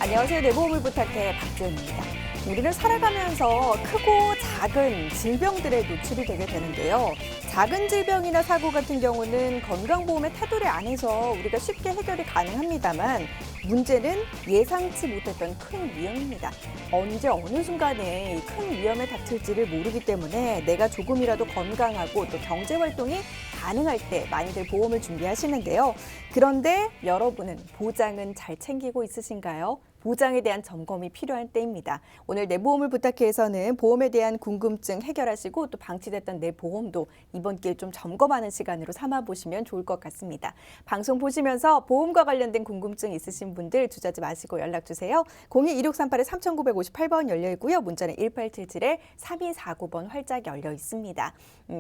안녕하세요. 내 보험을 부탁해 박지은입니다. 우리는 살아가면서 크고 작은 질병들에 노출이 되게 되는데요. 작은 질병이나 사고 같은 경우는 건강보험의 테두리 안에서 우리가 쉽게 해결이 가능합니다만 문제는 예상치 못했던 큰 위험입니다. 언제 어느 순간에 이 큰 위험에 닥칠지를 모르기 때문에 내가 조금이라도 건강하고 또 경제활동이 가능할 때 많이들 보험을 준비하시는데요. 그런데 여러분은 보장은 잘 챙기고 있으신가요? 보장에 대한 점검이 필요한 때입니다. 오늘 내 보험을 부탁해에서는 보험에 대한 궁금증 해결하시고 또 방치됐던 내 보험도 이번 기회에 좀 점검하는 시간으로 삼아보시면 좋을 것 같습니다. 방송 보시면서 보험과 관련된 궁금증 있으신 분들 주저하지 마시고 연락주세요. 02-1638-3958번 열려 있고요. 문자는 1877-3249번 활짝 열려 있습니다.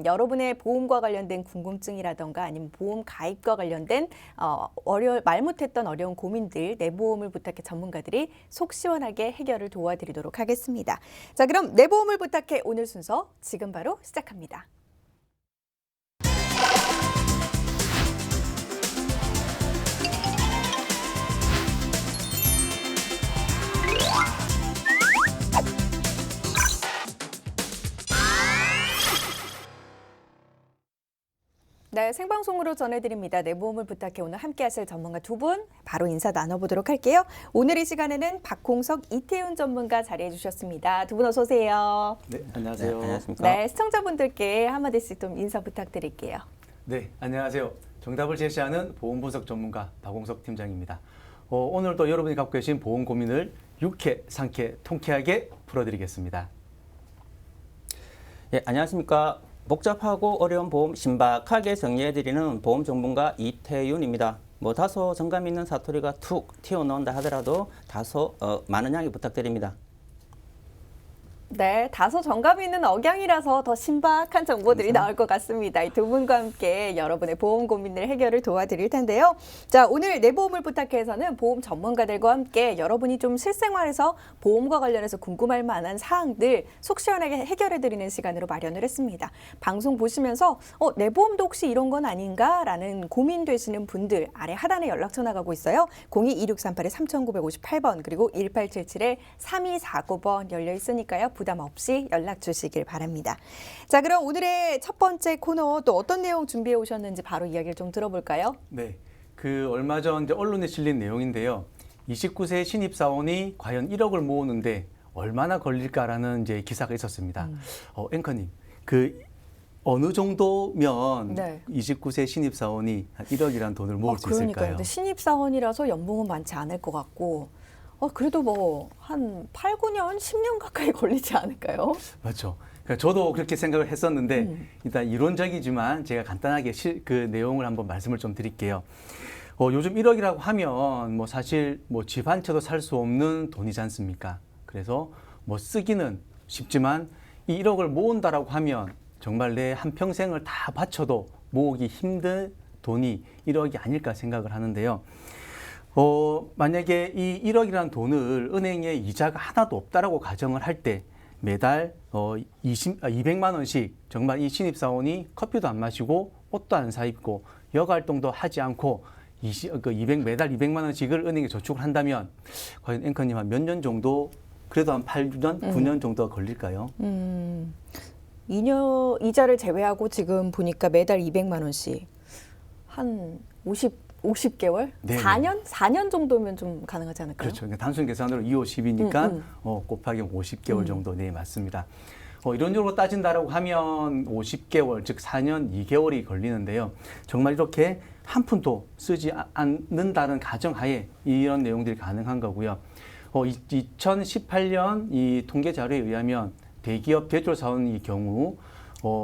여러분의 보험과 관련된 궁금증이라던가 아니면 보험 가입과 관련된 말 못했던 어려운 고민들 내 보험을 부탁해 전문가들이 속 시원하게 해결을 도와드리도록 하겠습니다. 자, 그럼 내 보험을 부탁해 오늘 순서 지금 바로 시작합니다. 네, 생방송으로 전해드립니다. 내 보험을 부탁해 오늘 함께 하실 전문가 두 분 바로 인사 나눠보도록 할게요. 오늘 이 시간에는 박홍석, 이태훈 전문가 자리해 주셨습니다. 두 분 어서 오세요. 네, 안녕하세요. 네, 안녕하십니까. 네, 시청자분들께 한마디씩 좀 인사 부탁드릴게요. 네, 안녕하세요. 정답을 제시하는 보험 분석 전문가 박홍석 팀장입니다. 오늘도 여러분이 갖고 계신 보험 고민을 유쾌, 상쾌, 통쾌하게 풀어드리겠습니다. 예, 안녕하십니까. 복잡하고 어려운 보험 신박하게 정리해드리는 보험 전문가 이태윤입니다. 다소 정감 있는 사투리가 툭 튀어나온다 하더라도 다소 많은 양해 부탁드립니다. 네, 다소 정감 있는 억양이라서 더 신박한 정보들이 나올 것 같습니다. 이 두 분과 함께 여러분의 보험 고민을 해결을 도와드릴 텐데요. 자, 오늘 내 보험을 부탁해서는 보험 전문가들과 함께 여러분이 좀 실생활에서 보험과 관련해서 궁금할 만한 사항들 속 시원하게 해결해드리는 시간으로 마련을 했습니다. 방송 보시면서 내 보험도 혹시 이런 건 아닌가? 라는 고민되시는 분들 아래 하단에 연락처 나가고 있어요. 02-2638-3958번 그리고 1877-3249번 열려 있으니까요. 부담 없이 연락 주시길 바랍니다. 자, 그럼 오늘의 첫 번째 코너 또 어떤 내용 준비해 오셨는지 바로 이야기를 좀 들어볼까요? 네, 얼마 전 이제 언론에 실린 내용인데요. 29세 신입사원이 과연 1억을 모으는데 얼마나 걸릴까라는 이제 기사가 있었습니다. 앵커님, 어느 정도면 네. 29세 신입사원이 한 1억이라는 돈을 모을 수 그러니까요. 있을까요? 근데 신입사원이라서 연봉은 많지 않을 것 같고 그래도 한 8, 9년, 10년 가까이 걸리지 않을까요? 맞죠. 그러니까 저도 그렇게 생각을 했었는데 일단 이론적이지만 제가 간단하게 그 내용을 한번 말씀을 좀 드릴게요. 요즘 1억이라고 하면 사실 집 한 채도 살 수 없는 돈이지 않습니까? 그래서 쓰기는 쉽지만 이 1억을 모은다라고 하면 정말 내 한평생을 다 바쳐도 모으기 힘든 돈이 1억이 아닐까 생각을 하는데요. 만약에 이 1억이라는 돈을 은행에 이자가 하나도 없다라고 가정을 할 때 매달 200만 원씩 정말 이 신입사원이 커피도 안 마시고 옷도 안 사입고 여가활동도 하지 않고 매달 200만 원씩을 은행에 저축을 한다면 과연 앵커님 한 몇 년 정도 그래도 한 8년, 9년 정도가 걸릴까요? 2년 이자를 제외하고 지금 보니까 매달 200만 원씩 한 50개월? 네네. 4년 정도면 좀 가능하지 않을까요? 그렇죠. 그러니까 단순 계산으로 2, 50이니까 곱하기 50개월 정도 네 맞습니다. 이런 식으로 따진다라고 하면 50개월, 즉 4년 2개월이 걸리는데요. 정말 이렇게 한 푼도 쓰지 않는다는 가정하에 이런 내용들이 가능한 거고요. 2018년 이 통계 자료에 의하면 대기업 대졸 사원의 경우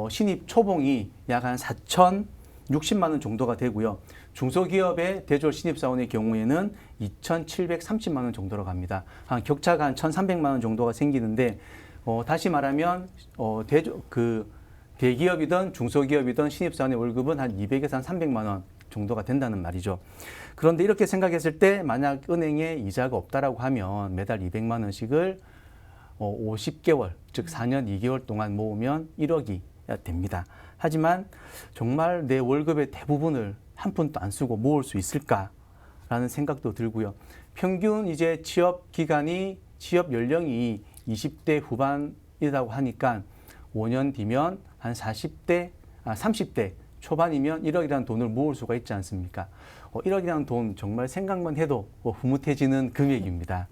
신입 초봉이 약 한 4,060만 원 정도가 되고요. 중소기업의 대졸 신입사원의 경우에는 2,730만 원 정도로 갑니다. 격차가 한 1,300만 원 정도가 생기는데 다시 말하면 대기업이든 중소기업이든 신입사원의 월급은 한 200에서 한 300만 원 정도가 된다는 말이죠. 그런데 이렇게 생각했을 때 만약 은행에 이자가 없다라고 하면 매달 200만 원씩을 50개월, 즉 4년 2개월 동안 모으면 1억이 됩니다. 하지만 정말 내 월급의 대부분을 한 푼도 안 쓰고 모을 수 있을까라는 생각도 들고요. 평균 이제 취업 기간이 취업 연령이 20대 후반이라고 하니까 5년 뒤면 한 30대 초반이면 1억이라는 돈을 모을 수가 있지 않습니까? 1억이라는 돈 정말 생각만 해도 흐뭇해지는 금액입니다.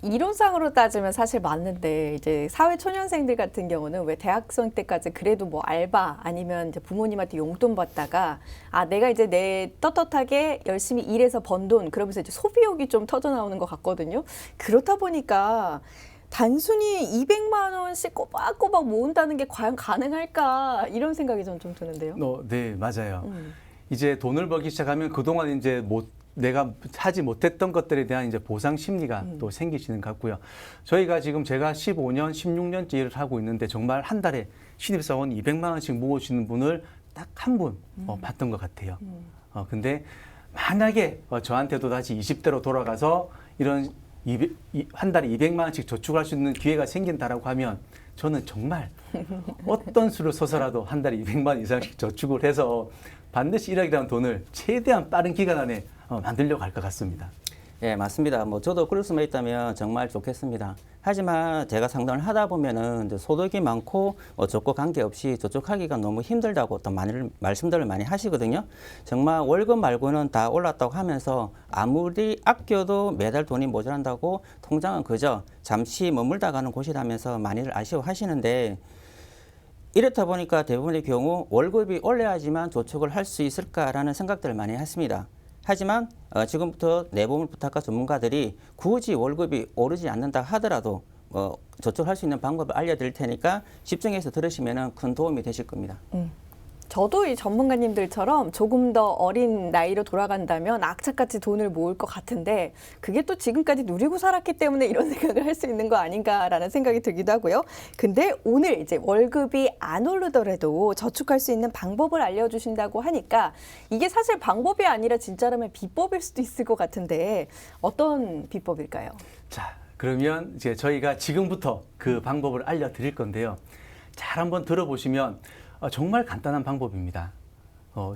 이론상으로 따지면 사실 맞는데 이제 사회 초년생들 같은 경우는 왜 대학생 때까지 그래도 뭐 알바 아니면 이제 부모님한테 용돈 받다가 아 내가 이제 내 떳떳하게 열심히 일해서 번 돈 그러면서 이제 소비욕이 좀 터져 나오는 것 같거든요. 그렇다 보니까 단순히 200만 원씩 꼬박꼬박 모은다는 게 과연 가능할까 이런 생각이 좀 드는데요. 네, 맞아요. 이제 돈을 벌기 시작하면 그동안 이제 내가 하지 못했던 것들에 대한 이제 보상 심리가 또 생기시는 것 같고요. 저희가 지금 제가 15년, 16년째 일을 하고 있는데 정말 한 달에 신입사원 200만 원씩 모으시는 분을 딱 한 분 봤던 것 같아요. 근데 만약에 저한테도 다시 20대로 돌아가서 이런 한 달에 200만 원씩 저축할 수 있는 기회가 생긴다라고 하면 저는 정말 어떤 수를 써서라도 한 달에 200만 원 이상씩 저축을 해서 반드시 1억이라는 돈을 최대한 빠른 기간 안에 만들려고 할 것 같습니다. 예, 맞습니다. 뭐 저도 그럴 수만 있다면 정말 좋겠습니다. 하지만 제가 상담을 하다 보면은 이제 소득이 많고 저과 관계없이 저축하기가 너무 힘들다고 또 많이 말씀들을 많이 하시거든요. 정말 월급 말고는 다 올랐다고 하면서 아무리 아껴도 매달 돈이 모자란다고 통장은 그저 잠시 머물다 가는 곳이라면서 많이들 아쉬워하시는데 이렇다 보니까 대부분의 경우 월급이 올라야지만 저축을 할 수 있을까라는 생각들을 많이 했습니다. 하지만 지금부터 내보물 부탁과 전문가들이 굳이 월급이 오르지 않는다 하더라도 저축할 수 있는 방법을 알려드릴 테니까 집중해서 들으시면 큰 도움이 되실 겁니다. 저도 이 전문가님들처럼 조금 더 어린 나이로 돌아간다면 악착같이 돈을 모을 것 같은데 그게 또 지금까지 누리고 살았기 때문에 이런 생각을 할 수 있는 거 아닌가라는 생각이 들기도 하고요. 근데 오늘 이제 월급이 안 오르더라도 저축할 수 있는 방법을 알려주신다고 하니까 이게 사실 방법이 아니라 진짜라면 비법일 수도 있을 것 같은데 어떤 비법일까요? 자, 그러면 이제 저희가 지금부터 그 방법을 알려드릴 건데요. 잘 한번 들어보시면 정말 간단한 방법입니다.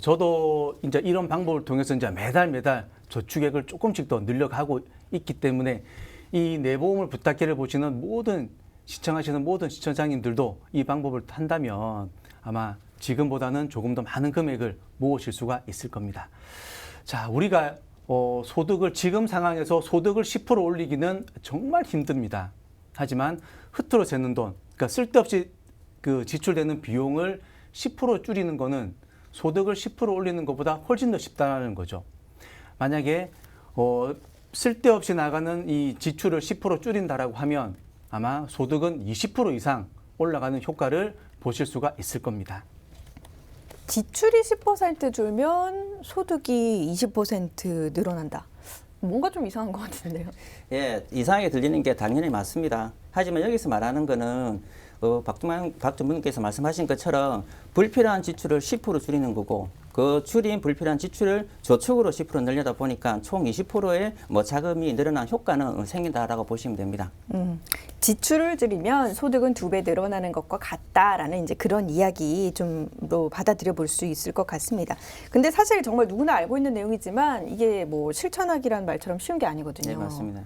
저도 이제 이런 방법을 통해서 이제 매달 저축액을 조금씩 더 늘려가고 있기 때문에 이 내보험을 부탁해를 보시는 시청하시는 모든 시청자님들도 이 방법을 한다면 아마 지금보다는 조금 더 많은 금액을 모으실 수가 있을 겁니다. 자, 우리가 소득을 지금 상황에서 소득을 10% 올리기는 정말 힘듭니다. 하지만 흐트러 새는 돈, 그러니까 쓸데없이 그 지출되는 비용을 10% 줄이는 거는 소득을 10% 올리는 것보다 훨씬 더 쉽다는 거죠. 만약에 쓸데없이 나가는 이 지출을 10% 줄인다라고 하면 아마 소득은 20% 이상 올라가는 효과를 보실 수가 있을 겁니다. 지출이 10% 줄면 소득이 20% 늘어난다. 뭔가 좀 이상한 것 같은데요. 예, 이상하게 들리는 게 당연히 맞습니다. 하지만 여기서 말하는 거는 박 전문님께서 말씀하신 것처럼 불필요한 지출을 10% 줄이는 거고 그 줄인 불필요한 지출을 저축으로 10% 늘려다 보니까 총 20%의 자금이 늘어난 효과는 생긴다라고 보시면 됩니다. 지출을 줄이면 소득은 2배 늘어나는 것과 같다라는 이제 그런 이야기 좀로 받아들여 볼 수 있을 것 같습니다. 근데 사실 정말 누구나 알고 있는 내용이지만 이게 뭐 실천하기란 말처럼 쉬운 게 아니거든요. 네, 맞습니다.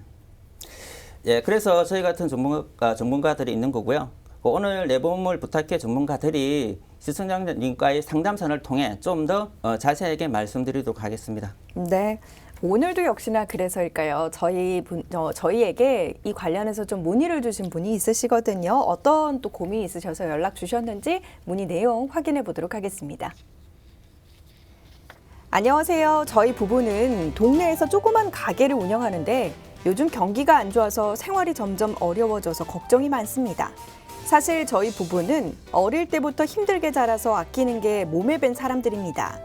예, 그래서 저희 같은 전문가들이 있는 거고요. 오늘 내보험을 부탁해 전문가들이 시청자님과의 상담선을 통해 좀 더 자세하게 말씀드리도록 하겠습니다. 네. 오늘도 역시나 그래서일까요? 저희에게 이 관련해서 좀 문의를 주신 분이 있으시거든요. 어떤 또 고민이 있으셔서 연락 주셨는지 문의 내용 확인해 보도록 하겠습니다. 안녕하세요. 저희 부부는 동네에서 조그만 가게를 운영하는데 요즘 경기가 안 좋아서 생활이 점점 어려워져서 걱정이 많습니다. 사실 저희 부부는 어릴 때부터 힘들게 자라서 아끼는 게 몸에 밴 사람들입니다.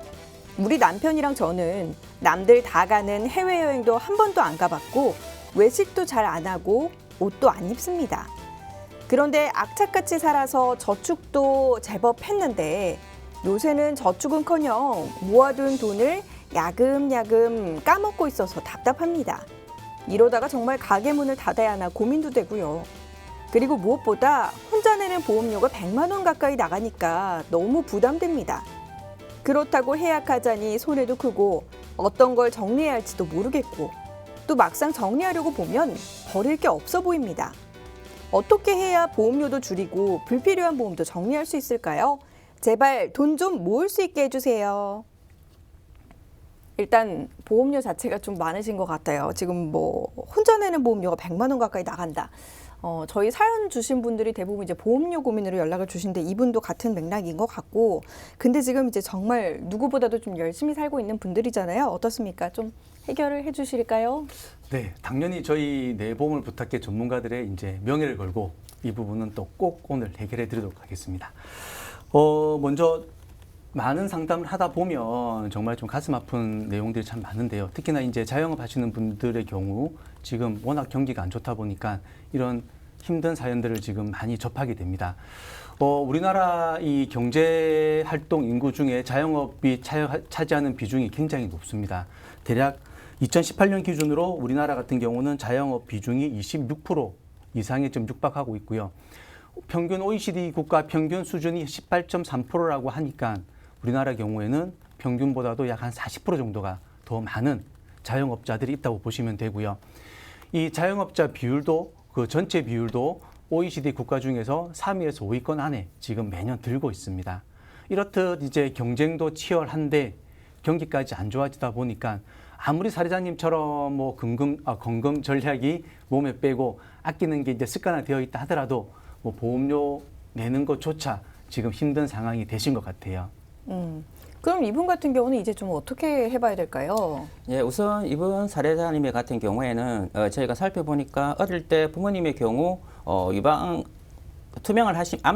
우리 남편이랑 저는 남들 다 가는 해외여행도 한 번도 안 가봤고 외식도 잘 안 하고 옷도 안 입습니다. 그런데 악착같이 살아서 저축도 제법 했는데 요새는 저축은커녕 모아둔 돈을 야금야금 까먹고 있어서 답답합니다. 이러다가 정말 가게 문을 닫아야 하나 고민도 되고요. 그리고 무엇보다 혼자 내는 보험료가 100만 원 가까이 나가니까 너무 부담됩니다. 그렇다고 해약하자니 손해도 크고 어떤 걸 정리해야 할지도 모르겠고 또 막상 정리하려고 보면 버릴 게 없어 보입니다. 어떻게 해야 보험료도 줄이고 불필요한 보험도 정리할 수 있을까요? 제발 돈 좀 모을 수 있게 해주세요. 일단 보험료 자체가 좀 많으신 것 같아요. 지금 뭐 혼자 내는 보험료가 100만 원 가까이 나간다. 저희 사연 주신 분들이 대부분 이제 보험료 고민으로 연락을 주신데 이분도 같은 맥락인 것 같고, 근데 지금 이제 정말 누구보다도 좀 열심히 살고 있는 분들이잖아요. 어떻습니까? 좀 해결을 해주실까요? 네, 당연히 저희 내보험을 부탁해 전문가들의 이제 명예를 걸고 이 부분은 또 꼭 오늘 해결해 드리도록 하겠습니다. 먼저 많은 상담을 하다 보면 정말 좀 가슴 아픈 내용들이 참 많은데요. 특히나 이제 자영업 하시는 분들의 경우 지금 워낙 경기가 안 좋다 보니까 이런 힘든 사연들을 지금 많이 접하게 됩니다. 우리나라 이 경제 활동 인구 중에 자영업이 차지하는 비중이 굉장히 높습니다. 대략 2018년 기준으로 우리나라 같은 경우는 자영업 비중이 26% 이상에 좀 육박하고 있고요. 평균 OECD 국가 평균 수준이 18.3%라고 하니까 우리나라 경우에는 평균보다도 약 한 40% 정도가 더 많은 자영업자들이 있다고 보시면 되고요. 이 자영업자 비율도 그 전체 비율도 OECD 국가 중에서 3위에서 5위권 안에 지금 매년 들고 있습니다. 이렇듯 이제 경쟁도 치열한데 경기까지 안 좋아지다 보니까 아무리 사례자님처럼 뭐 건금 전략이 몸에 빼고 아끼는 게 이제 습관화되어 있다 하더라도 뭐 보험료 내는 것조차 지금 힘든 상황이 되신 것 같아요. 그럼 이분 같은 경우는 이제 좀 어떻게 해봐야 될까요? 예, 우선 이분 사례자님 같은 경우에는 저희가 살펴보니까 어릴 때 부모님의 경우 암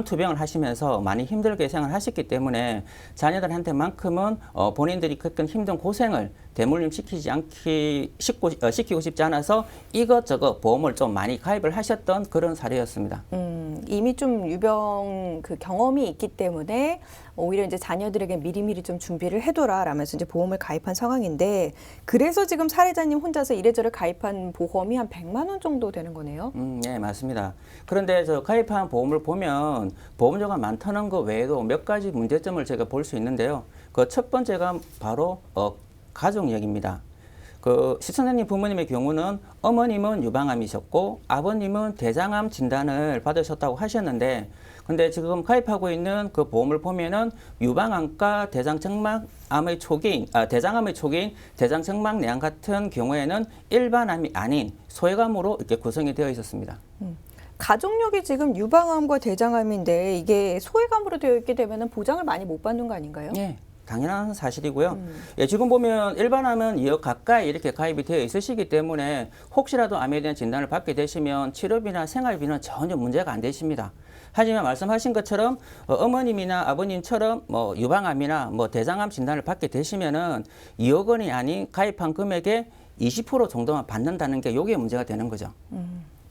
투병을 하시면서 많이 힘들게 생활하셨기 때문에 자녀들한테만큼은 본인들이 겪은 힘든 고생을 대물림 시키고 싶지 않아서 이것저것 보험을 좀 많이 가입을 하셨던 그런 사례였습니다. 이미 좀 유병 그 경험이 있기 때문에 오히려 이제 자녀들에게 미리미리 좀 준비를 해둬라 라면서 이제 보험을 가입한 상황인데, 그래서 지금 사례자님 혼자서 이래저래 가입한 보험이 한 100만 원 정도 되는 거네요. 네, 맞습니다. 그런데 저 가입한 보험을 보면 보험료가 많다는 것 외에도 몇 가지 문제점을 제가 볼 수 있는데요. 그 첫 번째가 바로 가족력입니다. 그 시청자님 부모님의 경우는 어머님은 유방암이셨고 아버님은 대장암 진단을 받으셨다고 하셨는데, 근데 지금 가입하고 있는 그 보험을 보면은 유방암과 대장암의 초기인 대장정막내암 같은 경우에는 일반암이 아닌 소액암으로 이렇게 구성이 되어 있었습니다. 가족력이 지금 유방암과 대장암인데 이게 소액암으로 되어 있게 되면 보장을 많이 못 받는 거 아닌가요? 네. 당연한 사실이고요. 예, 지금 보면 일반암은 2억 가까이 이렇게 가입이 되어 있으시기 때문에 혹시라도 암에 대한 진단을 받게 되시면 치료비나 생활비는 전혀 문제가 안 되십니다. 하지만 말씀하신 것처럼 어머님이나 아버님처럼 뭐 유방암이나 뭐 대장암 진단을 받게 되시면은 2억 원이 아닌 가입한 금액의 20% 정도만 받는다는 게 이게 문제가 되는 거죠.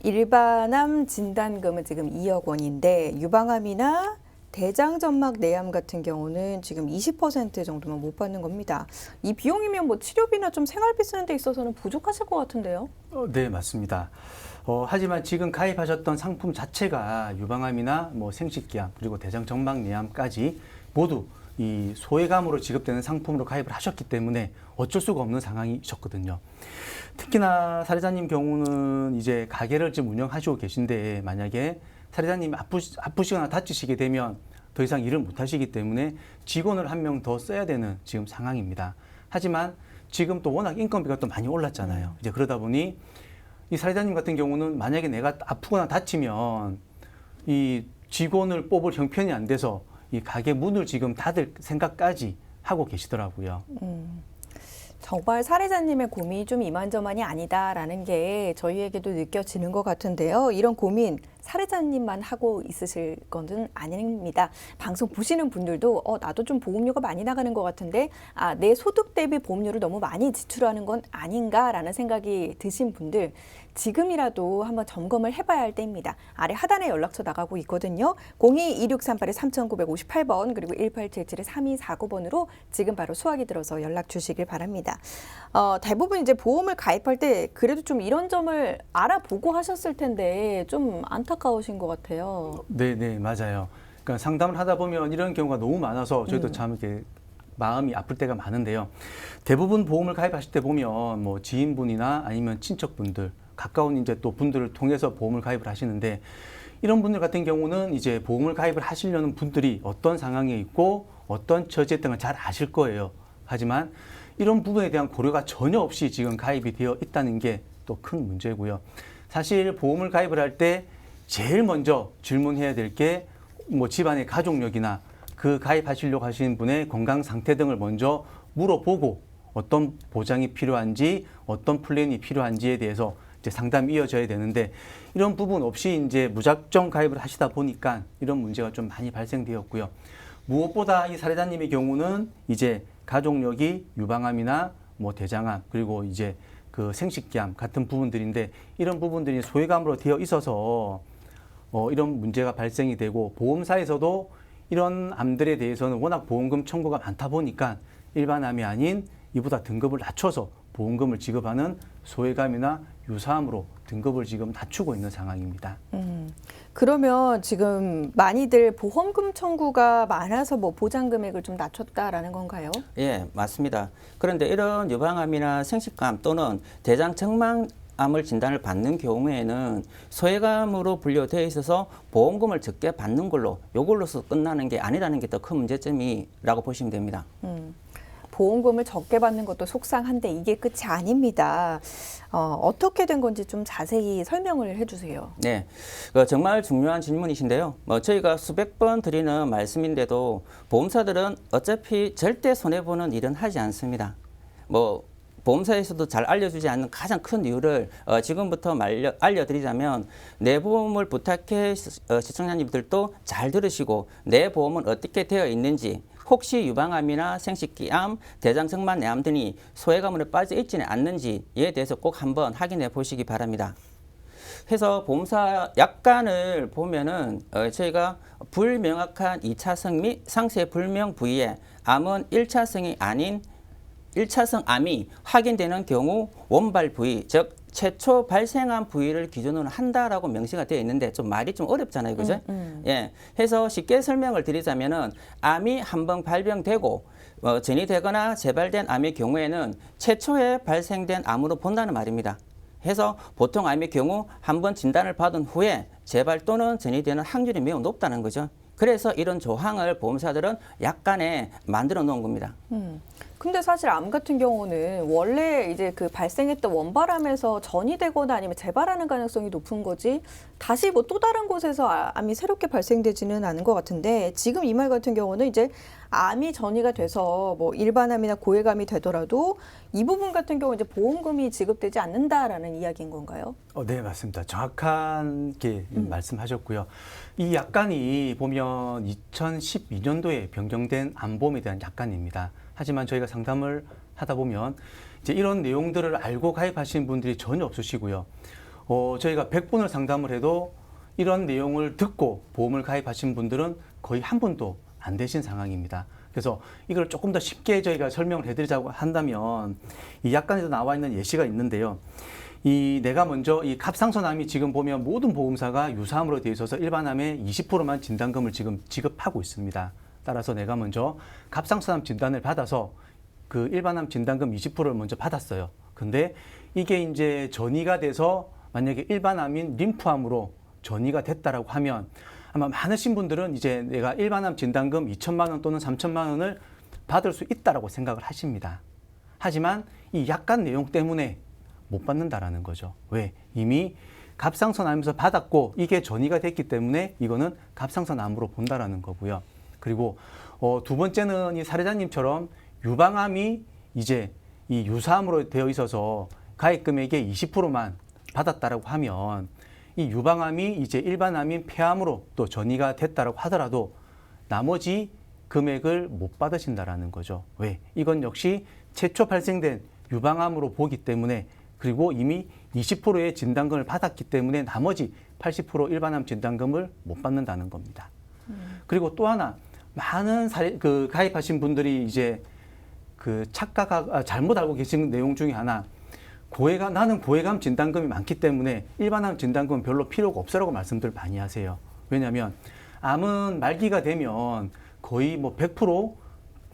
일반암 진단금은 지금 2억 원인데 유방암이나 대장점막 내암 같은 경우는 지금 20% 정도만 못 받는 겁니다. 이 비용이면 뭐 치료비나 좀 생활비 쓰는 데 있어서는 부족하실 것 같은데요? 네, 맞습니다. 하지만 지금 가입하셨던 상품 자체가 유방암이나 뭐 생식기암 그리고 대장정막내암까지 모두 이 소액암으로 지급되는 상품으로 가입을 하셨기 때문에 어쩔 수가 없는 상황이셨거든요. 특히나 사례자님 경우는 이제 가게를 지금 운영하시고 계신데 만약에 사례자님이 아프시거나 다치시게 되면 더 이상 일을 못 하시기 때문에 직원을 한 명 더 써야 되는 지금 상황입니다. 하지만 지금 또 워낙 인건비가 또 많이 올랐잖아요. 이제 그러다 보니 이 사례자님 같은 경우는 만약에 내가 아프거나 다치면 이 직원을 뽑을 형편이 안 돼서 이 가게 문을 지금 닫을 생각까지 하고 계시더라고요. 정말 사례자님의 고민이 좀 이만저만이 아니다라는 게 저희에게도 느껴지는 것 같은데요. 이런 고민 사례자님만 하고 있으실 것은 아닙니다. 방송 보시는 분들도 나도 좀 보험료가 많이 나가는 것 같은데 내 소득 대비 보험료를 너무 많이 지출하는 건 아닌가라는 생각이 드신 분들 지금이라도 한번 점검을 해봐야 할 때입니다. 아래 하단에 연락처 나가고 있거든요. 02-2638-3958번 그리고 1877-3249번으로 지금 바로 수화기 들어서 연락 주시길 바랍니다. 대부분 이제 보험을 가입할 때 그래도 좀 이런 점을 알아보고 하셨을 텐데 좀 안타까우신 것 같아요. 네, 맞아요. 그러니까 상담을 하다 보면 이런 경우가 너무 많아서 저희도 참 이렇게 마음이 아플 때가 많은데요. 대부분 보험을 가입하실 때 보면 뭐 지인분이나 아니면 친척분들, 가까운 이제 또 분들을 통해서 보험을 가입을 하시는데 이런 분들 같은 경우는 이제 보험을 가입을 하시려는 분들이 어떤 상황에 있고 어떤 처지에 등을 잘 아실 거예요. 하지만 이런 부분에 대한 고려가 전혀 없이 지금 가입이 되어 있다는 게 또 큰 문제고요. 사실 보험을 가입을 할 때 제일 먼저 질문해야 될 게 뭐 집안의 가족력이나 그 가입하시려고 하시는 분의 건강 상태 등을 먼저 물어보고 어떤 보장이 필요한지 어떤 플랜이 필요한지에 대해서 이제 상담이 이어져야 되는데 이런 부분 없이 이제 무작정 가입을 하시다 보니까 이런 문제가 좀 많이 발생되었고요. 무엇보다 이 사례자님의 경우는 이제 가족력이 유방암이나 뭐 대장암 그리고 이제 그 생식기암 같은 부분들인데 이런 부분들이 소외감으로 되어 있어서 이런 문제가 발생이 되고 보험사에서도 이런 암들에 대해서는 워낙 보험금 청구가 많다 보니까 일반 암이 아닌 이보다 등급을 낮춰서 보험금을 지급하는 소외감이나 유사암으로 등급을 지금 낮추고 있는 상황입니다. 그러면 지금 많이들 보험금 청구가 많아서 뭐 보장 금액을 좀 낮췄다라는 건가요? 예, 맞습니다. 그런데 이런 유방암이나 생식암 또는 대장정막암을 진단을 받는 경우에는 소외감으로 분류되어 있어서 보험금을 적게 받는 걸로 요걸로서 끝나는 게 아니라는 게 더 큰 문제점이라고 보시면 됩니다. 보험금을 적게 받는 것도 속상한데 이게 끝이 아닙니다. 어떻게 된 건지 좀 자세히 설명을 해주세요. 네, 정말 중요한 질문이신데요. 저희가 수백 번 드리는 말씀인데도 보험사들은 어차피 절대 손해보는 일은 하지 않습니다. 보험사에서도 잘 알려주지 않는 가장 큰 이유를 지금부터 알려드리자면 내 보험을 부탁해 시청자님들도 잘 들으시고 내 보험은 어떻게 되어 있는지 혹시 유방암이나 생식기암, 대장정막암 등이 소외감으로 빠져 있지는 않는지에 대해서 꼭 한번 확인해 보시기 바랍니다. 해서 보험사 약관을 보면은 저희가 불명확한 2차성 및 상세 불명 부위에 암은 1차성이 아닌 1차성 암이 확인되는 경우 원발 부위, 즉 최초 발생한 부위를 기준으로 한다라고 명시가 되어 있는데 좀 말이 좀 어렵잖아요, 그죠? 예, 해서 쉽게 설명을 드리자면은 암이 한번 발병되고 전이되거나 재발된 암의 경우에는 최초에 발생된 암으로 본다는 말입니다. 해서 보통 암의 경우 한번 진단을 받은 후에 재발 또는 전이되는 확률이 매우 높다는 거죠. 그래서 이런 조항을 보험사들은 약간의 만들어 놓은 겁니다. 근데 사실 암 같은 경우는 원래 이제 그 발생했던 원발암에서 전이되거나 아니면 재발하는 가능성이 높은 거지 다시 뭐 또 다른 곳에서 암이 새롭게 발생되지는 않은 것 같은데 지금 이 말 같은 경우는 이제 암이 전이가 돼서 뭐 일반암이나 고액암이 되더라도 이 부분 같은 경우 이제 보험금이 지급되지 않는다라는 이야기인 건가요? 네, 맞습니다. 정확한 게 말씀하셨고요. 이 약관이 보면 2012년도에 변경된 암보험에 대한 약관입니다. 하지만 저희가 상담을 하다 보면 이제 이런 내용들을 알고 가입하신 분들이 전혀 없으시고요. 저희가 100분을 상담을 해도 이런 내용을 듣고 보험을 가입하신 분들은 거의 한 분도 안 되신 상황입니다. 그래서 이걸 조금 더 쉽게 저희가 설명을 해드리자고 한다면 이 약관에도 나와 있는 예시가 있는데요. 내가 먼저 이 갑상선암이 지금 보면 모든 보험사가 유사암으로 되어 있어서 일반암의 20%만 진단금을 지금 지급하고 있습니다. 따라서 내가 먼저 갑상선암 진단을 받아서 그 일반암 진단금 20%를 먼저 받았어요. 근데 이게 이제 전이가 돼서 만약에 일반암인 림프암으로 전이가 됐다라고 하면 아마 많으신 분들은 이제 내가 일반암 진단금 2천만 원 또는 3천만 원을 받을 수 있다라고 생각을 하십니다. 하지만 이 약관 내용 때문에 못 받는다라는 거죠. 왜? 이미 갑상선암에서 받았고 이게 전이가 됐기 때문에 이거는 갑상선암으로 본다라는 거고요. 그리고 두 번째는 이 사례자님처럼 유방암이 이제 이 유사암으로 되어 있어서 가입 금액의 20%만 받았다라고 하면 이 유방암이 이제 일반암인 폐암으로 또 전이가 됐다라고 하더라도 나머지 금액을 못 받으신다라는 거죠. 왜? 이건 역시 최초 발생된 유방암으로 보기 때문에 그리고 이미 20%의 진단금을 받았기 때문에 나머지 80% 일반암 진단금을 못 받는다는 겁니다. 그리고 또 하나 많은 가입하신 분들이 이제 잘못 알고 계신 내용 중에 하나 나는 고액암 진단금이 많기 때문에 일반암 진단금은 별로 필요가 없어라고 말씀들 많이 하세요. 왜냐하면 암은 말기가 되면 거의 뭐 100%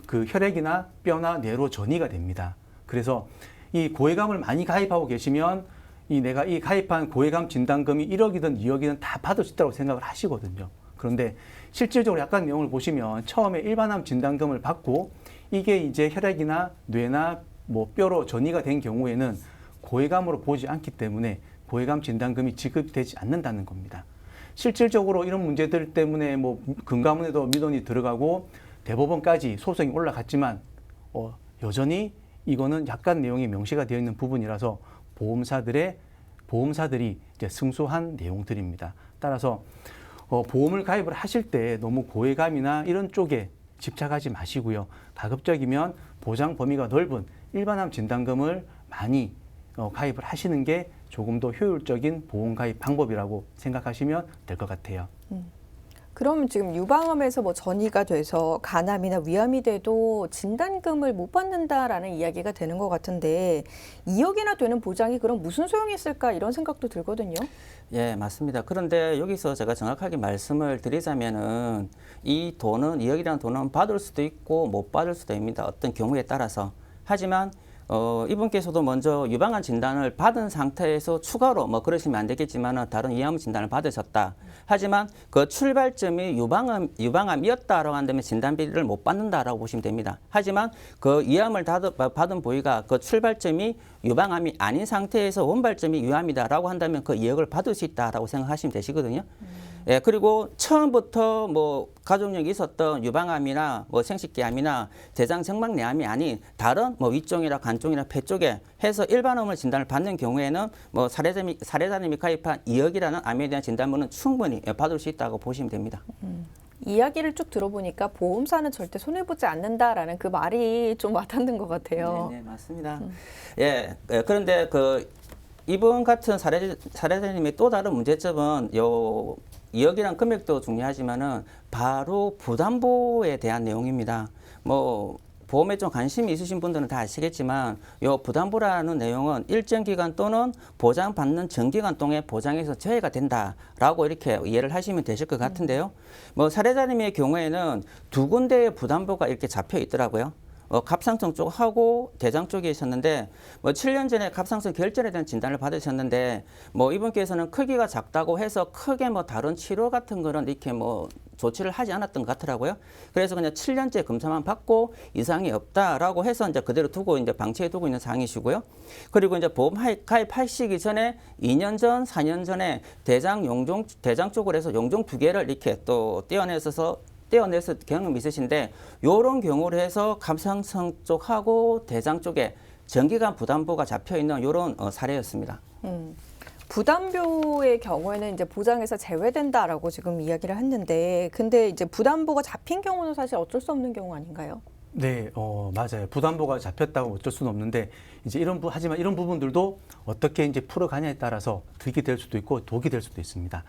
그 혈액이나 뼈나 뇌로 전이가 됩니다. 그래서 이 고해감을 많이 가입하고 계시면 내가 이 가입한 고해감 진단금이 1억이든 2억이든 다 받을 수 있다고 생각을 하시거든요. 그런데 실질적으로 약간 내용을 보시면 처음에 일반암 진단금을 받고 이게 이제 혈액이나 뇌나 뭐 뼈로 전이가 된 경우에는 고해감으로 보지 않기 때문에 고해감 진단금이 지급되지 않는다는 겁니다. 실질적으로 이런 문제들 때문에 뭐 금감원에도 민원이 들어가고 대법원까지 소송이 올라갔지만 여전히 이거는 약간 내용이 명시가 되어 있는 부분이라서 보험사들이 이제 승소한 내용들입니다. 따라서 보험을 가입을 하실 때 너무 고해감이나 이런 쪽에 집착하지 마시고요. 가급적이면 보장 범위가 넓은 일반암 진단금을 많이 가입을 하시는 게 조금 더 효율적인 보험 가입 방법이라고 생각하시면 될 것 같아요. 그럼 지금 유방암에서 뭐 전이가 돼서 간암이나 위암이 돼도 진단금을 못 받는다라는 이야기가 되는 것 같은데 2억이나 되는 보장이 그럼 무슨 소용이 있을까 이런 생각도 들거든요. 예, 맞습니다. 그런데 여기서 제가 정확하게 말씀을 드리자면은 이 돈은 2억이라는 돈은 받을 수도 있고 못 받을 수도 있습니다. 어떤 경우에 따라서. 하지만 이분께서도 먼저 유방암 진단을 받은 상태에서 추가로 뭐 그러시면 안 되겠지만 다른 위암 진단을 받으셨다. 하지만 그 출발점이 유방암이었다라고 한다면 진단비를 못 받는다라고 보시면 됩니다. 하지만 그 위암을 받은 부위가 그 출발점이 유방암이 아닌 상태에서 원발점이 유암이다라고 한다면 그 2억을 받을 수 있다라고 생각하시면 되시거든요. 예, 그리고 처음부터 뭐 가족력이 있었던 유방암이나 뭐 생식기암이나 대장정막내암이 아닌 다른 뭐 위쪽이나 간쪽이나 폐 쪽에 해서 일반암을 진단을 받는 경우에는 뭐 사례자님이 가입한 2억이라는 암에 대한 진단문은 충분히 받을 수 있다고 보시면 됩니다. 이야기를 쭉 들어보니까 보험사는 절대 손해보지 않는다라는 그 말이 좀 와닿는 것 같아요. 네, 맞습니다. 예, 그런데 이분 같은 사례자님의 또 다른 문제점은 2억이란 금액도 중요하지만은 바로 부담보에 대한 내용입니다. 뭐 보험에 좀 관심이 있으신 분들은 다 아시겠지만 요 부담보라는 내용은 일정 기간 또는 보장받는 정기간 동안 보장에서 제외가 된다라고 이렇게 이해를 하시면 되실 것 같은데요. 뭐 사례자님의 경우에는 두 군데의 부담보가 이렇게 잡혀 있더라고요. 갑상선 쪽하고 대장 쪽에 있었는데 뭐 7년 전에 갑상선 결절에 대한 진단을 받으셨는데 뭐 이분께서는 크기가 작다고 해서 크게 뭐 다른 치료 같은 거는 이렇게 뭐 조치를 하지 않았던 것 같더라고요. 그래서 그냥 7년째 검사만 받고 이상이 없다라고 해서 이제 그대로 두고 이제 방치해 두고 있는 상황이시고요. 그리고 이제 보험 가입하시기 전에 2년 전, 4년 전에 대장 쪽으로 해서 용종 2개를 이렇게 또 떼어내서 경험이 있으신데 이런 경우로 해서 갑상선 쪽하고 대장 쪽에 정기간 부담보가 잡혀 있는 이런 사례였습니다. 부담보의 경우에는 이제 보장에서 제외된다라고 지금 이야기를 했는데, 근데 이제 부담보가 잡힌 경우는 사실 어쩔 수 없는 경우 아닌가요? 네, 맞아요. 부담보가 잡혔다고 어쩔 수는 없는데 이제 하지만 이런 부분들도 어떻게 이제 풀어가냐에 따라서 득이 될 수도 있고 독이 될 수도 있습니다.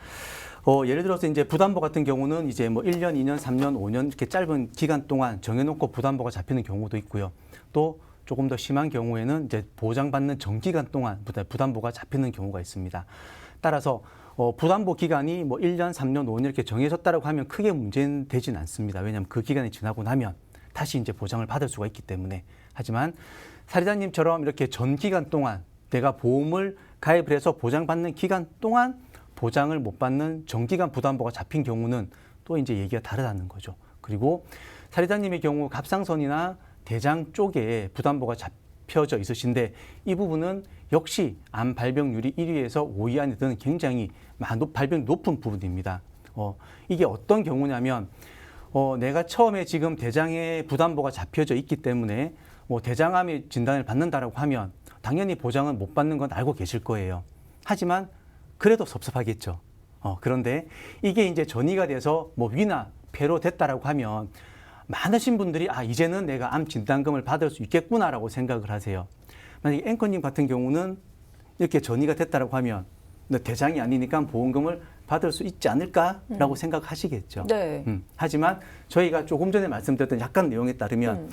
예를 들어서 이제 부담보 같은 경우는 이제 뭐 1년, 2년, 3년, 5년 이렇게 짧은 기간 동안 정해놓고 부담보가 잡히는 경우도 있고요. 또 조금 더 심한 경우에는 이제 보장받는 정기간 동안 부담보가 잡히는 경우가 있습니다. 따라서 부담보 기간이 뭐 1년, 3년, 5년 이렇게 정해졌다라고 하면 크게 문제는 되진 않습니다. 왜냐하면 그 기간이 지나고 나면 다시 이제 보장을 받을 수가 있기 때문에. 하지만 사례자님처럼 이렇게 전 기간 동안 내가 보험을 가입을 해서 보장받는 기간 동안 보장을 못 받는 정기간 부담보가 잡힌 경우는 또 이제 얘기가 다르다는 거죠. 그리고 사례자님의 경우 갑상선이나 대장 쪽에 부담보가 잡혀져 있으신데 이 부분은 역시 암 발병률이 1위에서 5위 안에 드는 굉장히 발병 높은 부분입니다. 이게 어떤 경우냐면 내가 처음에 지금 대장에 부담보가 잡혀져 있기 때문에 뭐 대장암의 진단을 받는다라고 하면 당연히 보장은 못 받는 건 알고 계실 거예요. 하지만 그래도 섭섭하겠죠. 그런데 이게 이제 전이가 돼서 뭐 위나 폐로 됐다라고 하면 많으신 분들이 이제는 내가 암 진단금을 받을 수 있겠구나라고 생각을 하세요. 만약에 앵커님 같은 경우는 이렇게 전이가 됐다라고 하면 대장이 아니니까 보험금을 받을 수 있지 않을까라고 생각하시겠죠. 네. 하지만 저희가 조금 전에 말씀드렸던 약간 내용에 따르면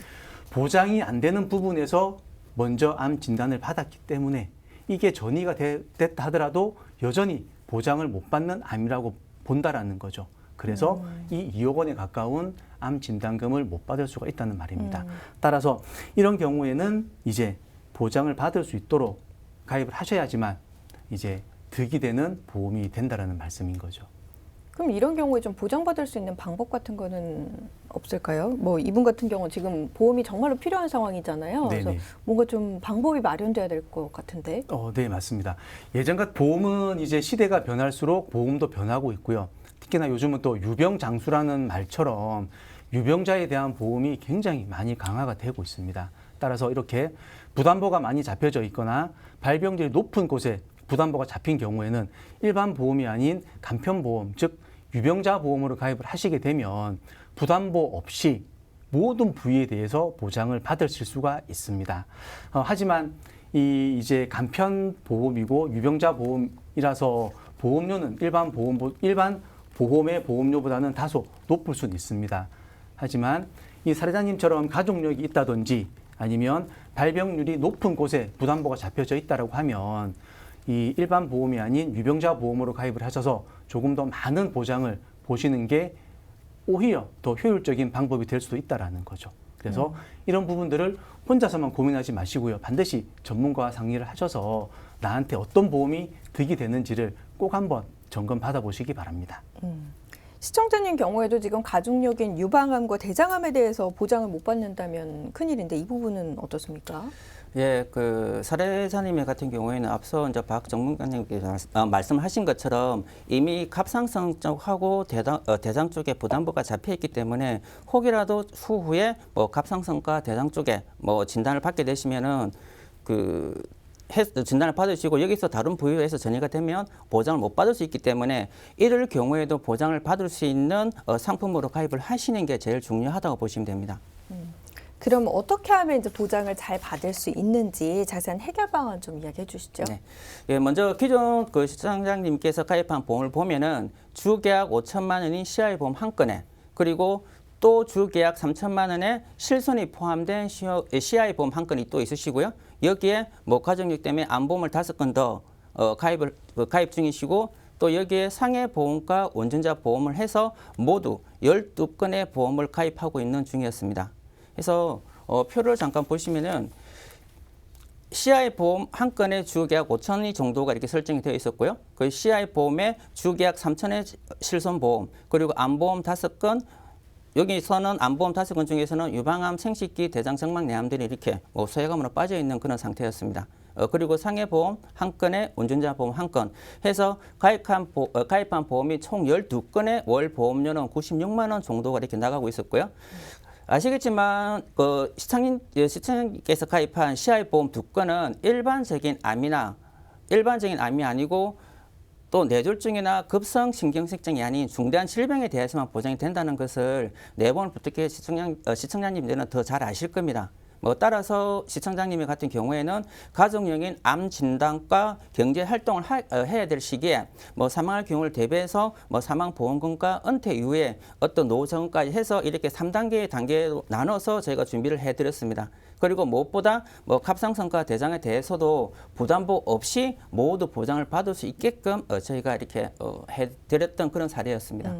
보장이 안 되는 부분에서 먼저 암 진단을 받았기 때문에 이게 전이가 됐다 하더라도 여전히 보장을 못 받는 암이라고 본다라는 거죠. 그래서 이 2억 원에 가까운 암 진단금을 못 받을 수가 있다는 말입니다. 따라서 이런 경우에는 이제 보장을 받을 수 있도록 가입을 하셔야지만 이제 득이 되는 보험이 된다라는 말씀인 거죠. 그럼 이런 경우에 좀 보장받을 수 있는 방법 같은 거는 없을까요? 뭐 이분 같은 경우는 지금 보험이 정말로 필요한 상황이잖아요. 네네. 그래서 뭔가 좀 방법이 마련돼야 될 것 같은데. 네, 맞습니다. 예전과 보험은 이제 시대가 변할수록 보험도 변하고 있고요. 특히나 요즘은 또 유병장수라는 말처럼 유병자에 대한 보험이 굉장히 많이 강화가 되고 있습니다. 따라서 이렇게 부담보가 많이 잡혀져 있거나 발병률이 높은 곳에 부담보가 잡힌 경우에는 일반 보험이 아닌 간편보험, 즉 유병자 보험으로 가입을 하시게 되면 부담보 없이 모든 부위에 대해서 보장을 받으실 수가 있습니다. 하지만 이제 간편 보험이고 유병자 보험이라서 보험료는 일반 보험의 보험료보다는 다소 높을 수는 있습니다. 하지만 이 사례자님처럼 가족력이 있다든지 아니면 발병률이 높은 곳에 부담보가 잡혀져 있다라고 하면 이 일반 보험이 아닌 유병자 보험으로 가입을 하셔서 조금 더 많은 보장을 보시는 게 오히려 더 효율적인 방법이 될 수도 있다라는 거죠. 그래서 이런 부분들을 혼자서만 고민하지 마시고요. 반드시 전문가와 상의를 하셔서 나한테 어떤 보험이 득이 되는지를 꼭 한번 점검 받아보시기 바랍니다. 시청자님 경우에도 지금 가족력인 유방암과 대장암에 대해서 보장을 못 받는다면 큰일인데 이 부분은 어떻습니까? 예, 그 사례자님 같은 경우에는 앞서 이제 박 전문가님께서 말씀하신 것처럼 이미 갑상선 쪽하고 대장 쪽에 부담부가 잡혀 있기 때문에 혹이라도 후후에 뭐 갑상선과 대장 쪽에 뭐 진단을 받게 되시면은 그 진단을 받으시고 여기서 다른 부위에서 전이가 되면 보장을 못 받을 수 있기 때문에 이럴 경우에도 보장을 받을 수 있는 상품으로 가입을 하시는 게 제일 중요하다고 보시면 됩니다. 그럼 어떻게 하면 이제 보장을 잘 받을 수 있는지 자세한 해결 방안 좀 이야기해 주시죠. 네. 예, 먼저 기존 그 시청자님께서 가입한 보험을 보면은 주계약 5천만 원인 CI 보험 한 건에 그리고 또 주계약 3천만 원의 실손이 포함된 CI 보험 한 건이 또 있으시고요. 여기에 뭐 가족력 때문에 암보험을 5건 더 가입 중이시고 또 여기에 상해 보험과 운전자 보험을 해서 모두 12건의 보험을 가입하고 있는 중이었습니다. 그래서 표를 잠깐 보시면은 CI 보험 한 건에 주계약 5천이 정도가 이렇게 설정이 되어 있었고요. 그 CI 보험에 주계약 3천의 실손 보험 그리고 암보험 5건 여기서는 암보험 5건 중에서는 유방암, 생식기, 대장정막 내암들이 이렇게 소외감으로 빠져 있는 그런 상태였습니다. 그리고 상해보험 한 건에 운전자 보험 한 건 해서 가입한 보험이 총 12건의 월 보험료는 96만 원 정도가 이렇게 나가고 있었고요. 아시겠지만 그 시청자님께서 가입한 CI 보험 2건은 일반적인 암이 아니고 또 뇌졸중이나 급성신경색정이 아닌 중대한 질병에 대해서만 보장이 된다는 것을 내보는 부탁해 시청자님들은 더 잘 아실 겁니다. 따라서 시청자님 같은 경우에는 가족용인 암 진단과 경제 활동을 해야 될 시기에 사망할 경우를 대비해서 사망보험금과 은퇴 이후에 어떤 노후자금까지 해서 이렇게 3단계의 단계로 나눠서 저희가 준비를 해드렸습니다. 그리고 무엇보다 갑상선과 대장에 대해서도 부담보 없이 모두 보장을 받을 수 있게끔 저희가 이렇게 해드렸던 그런 사례였습니다.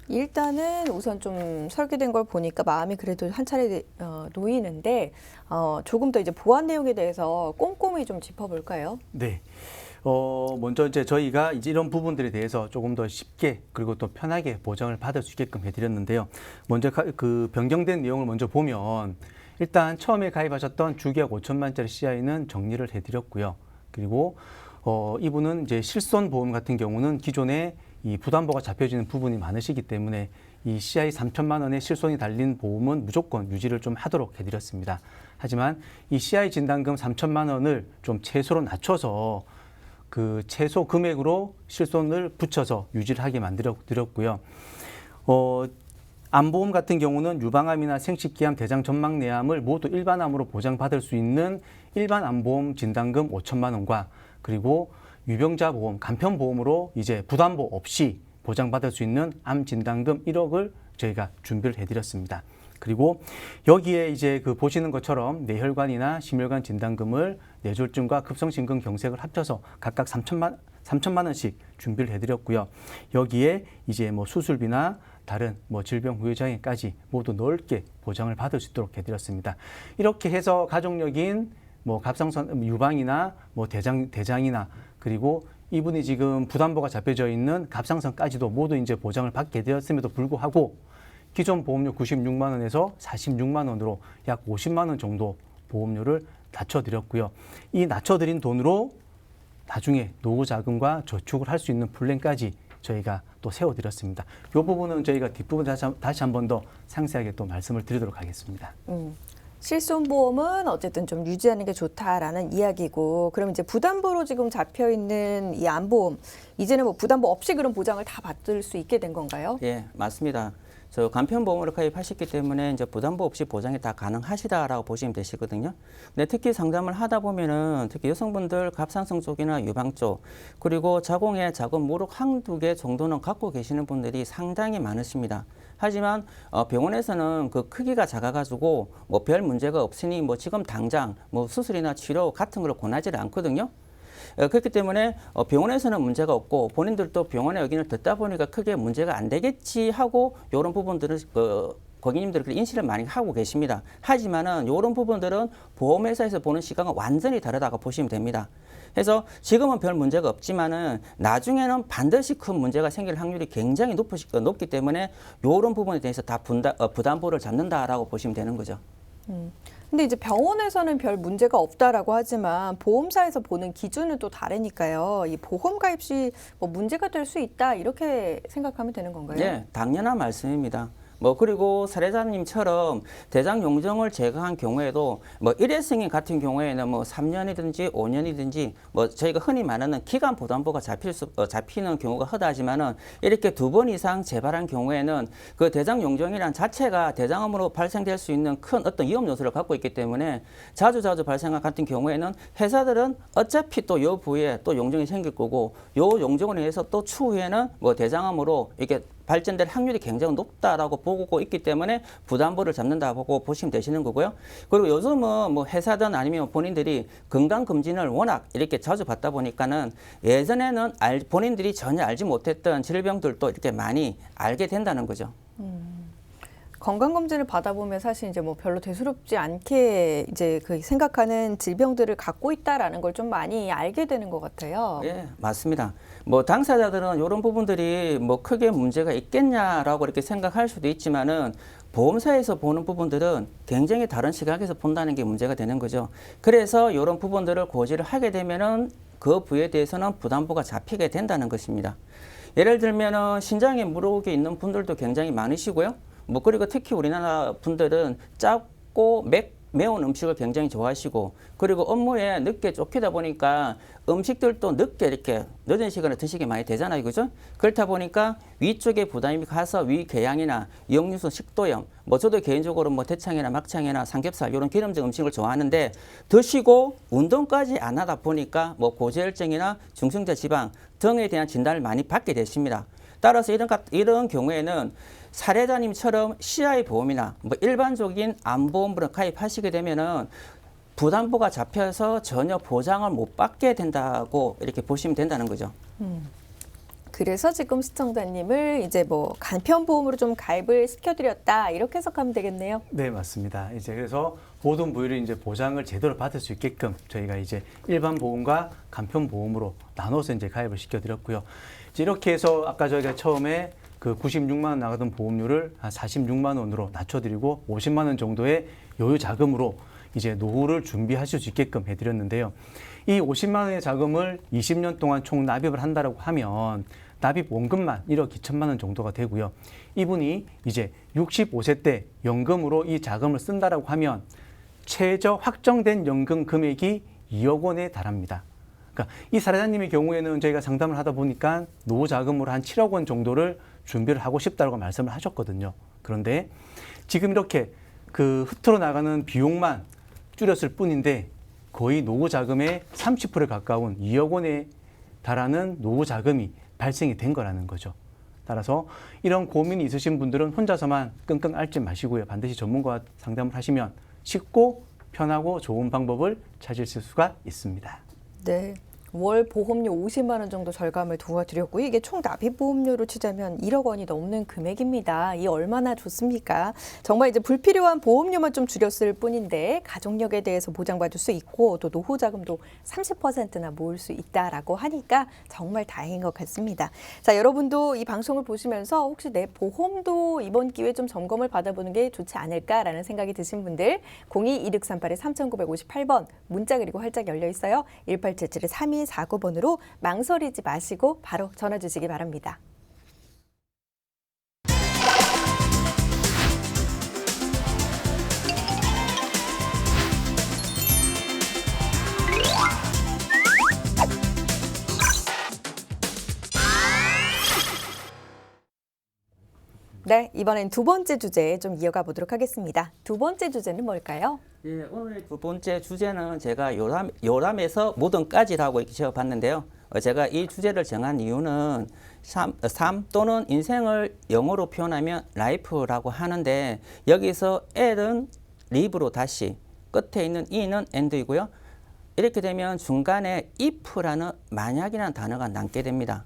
일단은 우선 좀 설계된 걸 보니까 마음이 그래도 한 차례 놓이는데 조금 더 이제 보안 내용에 대해서 꼼꼼히 좀 짚어볼까요? 네. 먼저 이제 저희가 이제 이런 부분들에 대해서 조금 더 쉽게 그리고 또 편하게 보장을 받을 수 있게끔 해드렸는데요. 먼저 그 변경된 내용을 먼저 보면 일단 처음에 가입하셨던 주계약 5천만짜리 CI는 정리를 해드렸고요. 그리고 이분은 이제 실손 보험 같은 경우는 기존에 이 부담보가 잡혀지는 부분이 많으시기 때문에 이 CI 3천만 원의 실손이 달린 보험은 무조건 유지를 좀 하도록 해드렸습니다. 하지만 이 CI 진단금 3천만 원을 좀 최소로 낮춰서 그 최소 금액으로 실손을 붙여서 유지를 하게 만들어드렸고요. 암보험 같은 경우는 유방암이나 생식기암, 대장전막내암을 모두 일반암으로 보장받을 수 있는 일반 암보험 진단금 5천만 원과 그리고 유병자 보험, 간편보험으로 이제 부담보 없이 보장받을 수 있는 암 진단금 1억을 저희가 준비를 해드렸습니다. 그리고 여기에 이제 그 보시는 것처럼 뇌혈관이나 심혈관 진단금을 뇌졸중과 급성심근경색을 합쳐서 각각 3천만 원씩 준비를 해드렸고요. 여기에 이제 뭐 수술비나 다른 뭐 질병 후유장애까지 모두 넓게 보장을 받을 수 있도록 해드렸습니다. 이렇게 해서 가족력인 뭐 갑상선 유방이나 뭐 대장이나 그리고 이분이 지금 부담보가 잡혀져 있는 갑상선까지도 모두 이제 보장을 받게 되었음에도 불구하고 기존 보험료 96만 원에서 46만 원으로 약 50만 원 정도 보험료를 낮춰드렸고요. 이 낮춰드린 돈으로 나중에 노후 자금과 저축을 할 수 있는 플랜까지 저희가 또 세워드렸습니다. 이 부분은 저희가 뒷부분 다시 한 번 더 상세하게 또 말씀을 드리도록 하겠습니다. 실손보험은 어쨌든 좀 유지하는 게 좋다라는 이야기고, 그럼 이제 부담보로 지금 잡혀 있는 이 안보험, 이제는 뭐 부담보 없이 그런 보장을 다 받을 수 있게 된 건가요? 예, 맞습니다. 저 간편보험으로 가입하셨기 때문에 이제 부담보 없이 보장이 다 가능하시다라고 보시면 되시거든요. 근데 특히 상담을 하다 보면은 특히 여성분들 갑상선 쪽이나 유방 쪽 그리고 자궁에 작은 모록 한두 개 정도는 갖고 계시는 분들이 상당히 많으십니다. 하지만 병원에서는 그 크기가 작아가지고 뭐 별 문제가 없으니 뭐 지금 당장 뭐 수술이나 치료 같은 걸 권하지를 않거든요. 그렇기 때문에 병원에서는 문제가 없고 본인들도 병원의 의견을 듣다 보니까 크게 문제가 안 되겠지 하고 이런 부분들은 고객님들이 인식을 많이 하고 계십니다. 하지만은 이런 부분들은 보험회사에서 보는 시각은 완전히 다르다고 보시면 됩니다. 그래서 지금은 별 문제가 없지만은 나중에는 반드시 큰 문제가 생길 확률이 굉장히 높기 때문에 이런 부분에 대해서 다 부담보를 잡는다라고 보시면 되는 거죠. 근데 이제 병원에서는 별 문제가 없다라고 하지만 보험사에서 보는 기준은 또 다르니까요. 이 보험 가입 시 뭐 문제가 될 수 있다 이렇게 생각하면 되는 건가요? 네, 당연한 말씀입니다. 뭐 그리고 사례자님처럼 대장 용종을 제거한 경우에도 뭐 일회성인 같은 경우에는 뭐 3년이든지 5년이든지 뭐 저희가 흔히 말하는 기간 부담보가 잡히는 경우가 허다하지만은 이렇게 2번 이상 재발한 경우에는 그 대장 용종이란 자체가 대장암으로 발생될 수 있는 큰 어떤 위험 요소를 갖고 있기 때문에 자주 발생한 같은 경우에는 회사들은 어차피 또 요 부위에 또 용종이 생길 거고 요 용종을 인해서 또 추후에는 뭐 대장암으로 이렇게 발전될 확률이 굉장히 높다라고 보고 있기 때문에 부담보를 잡는다고 보시면 되시는 거고요. 그리고 요즘은 뭐 회사든 아니면 본인들이 건강검진을 워낙 이렇게 자주 받다 보니까는 예전에는 본인들이 전혀 알지 못했던 질병들도 이렇게 많이 알게 된다는 거죠. 건강검진을 받아보면 사실 이제 뭐 별로 대수롭지 않게 이제 그 생각하는 질병들을 갖고 있다라는 걸 좀 많이 알게 되는 것 같아요. 예, 맞습니다. 뭐 당사자들은 이런 부분들이 뭐 크게 문제가 있겠냐라고 이렇게 생각할 수도 있지만은 보험사에서 보는 부분들은 굉장히 다른 시각에서 본다는 게 문제가 되는 거죠. 그래서 이런 부분들을 고지를 하게 되면은 그 부위에 대해서는 부담보가 잡히게 된다는 것입니다. 예를 들면은 신장에 물혹이 있는 분들도 굉장히 많으시고요. 뭐 그리고 특히 우리나라 분들은 짭고 매운 음식을 굉장히 좋아하시고 그리고 업무에 늦게 쫓기다 보니까 음식들도 늦게 이렇게 늦은 시간에 드시게 많이 되잖아요. 그죠? 그렇다 보니까 위쪽에 부담이 가서 위궤양이나 역류성 식도염, 뭐 저도 개인적으로 뭐 대창이나 막창이나 삼겹살 이런 기름진 음식을 좋아하는데 드시고 운동까지 안 하다 보니까 뭐 고지혈증이나 중성자 지방 등에 대한 진단을 많이 받게 되십니다. 따라서 이런 경우에는 사례자님처럼 CI 보험이나 뭐 일반적인 암보험으로 가입하시게 되면은 부담보가 잡혀서 전혀 보장을 못 받게 된다고 이렇게 보시면 된다는 거죠. 그래서 지금 시청자님을 이제 뭐 간편보험으로 좀 가입을 시켜드렸다 이렇게 해석하면 되겠네요. 네, 맞습니다. 이제 그래서 모든 부위를 이제 보장을 제대로 받을 수 있게끔 저희가 이제 일반 보험과 간편 보험으로 나눠서 이제 가입을 시켜드렸고요. 이제 이렇게 해서 아까 저희가 처음에 그 96만 원 나가던 보험료를 한 46만 원으로 낮춰드리고 50만 원 정도의 여유 자금으로 이제 노후를 준비하실 수 있게끔 해드렸는데요. 이 50만 원의 자금을 20년 동안 총 납입을 한다라고 하면 납입 원금만 1억 2천만 원 정도가 되고요. 이분이 이제 65세 때 연금으로 이 자금을 쓴다라고 하면 최저 확정된 연금 금액이 2억 원에 달합니다. 그러니까 이 사례자님의 경우에는 저희가 상담을 하다 보니까 노후 자금으로 한 7억 원 정도를 준비를 하고 싶다고 말씀을 하셨거든요. 그런데 지금 이렇게 그 흐트러 나가는 비용만 줄였을 뿐인데 거의 노후 자금의 30%에 가까운 2억 원에 달하는 노후 자금이 발생이 된 거라는 거죠. 따라서 이런 고민이 있으신 분들은 혼자서만 끙끙 앓지 마시고요. 반드시 전문가와 상담을 하시면 쉽고 편하고 좋은 방법을 찾을 수가 있습니다. 네. 월 보험료 50만 원 정도 절감을 도와드렸고요. 이게 총 납입 보험료로 치자면 1억 원이 넘는 금액입니다. 이 얼마나 좋습니까? 정말 이제 불필요한 보험료만 좀 줄였을 뿐인데 가족력에 대해서 보장받을 수 있고 또 노후 자금도 30%나 모을 수 있다라고 하니까 정말 다행인 것 같습니다. 자, 여러분도 이 방송을 보시면서 혹시 내 보험도 이번 기회에 좀 점검을 받아보는 게 좋지 않을까라는 생각이 드신 분들 02-2638-3958번 문자 그리고 활짝 열려 있어요. 1877-3249번으로 망설이지 마시고 바로 전화 주시기 바랍니다. 네, 이번엔 두 번째 주제 좀 이어가 보도록 하겠습니다. 두 번째 주제는 뭘까요? 예, 오늘 두 번째 주제는 제가 요람에서 무덤까지라고 이렇게 적어봤는데요. 제가 이 주제를 정한 이유는 삶 또는 인생을 영어로 표현하면 life라고 하는데 여기서 L은 live로 다시 끝에 있는 E는 end이고요. 이렇게 되면 중간에 if라는 만약이라는 단어가 남게 됩니다.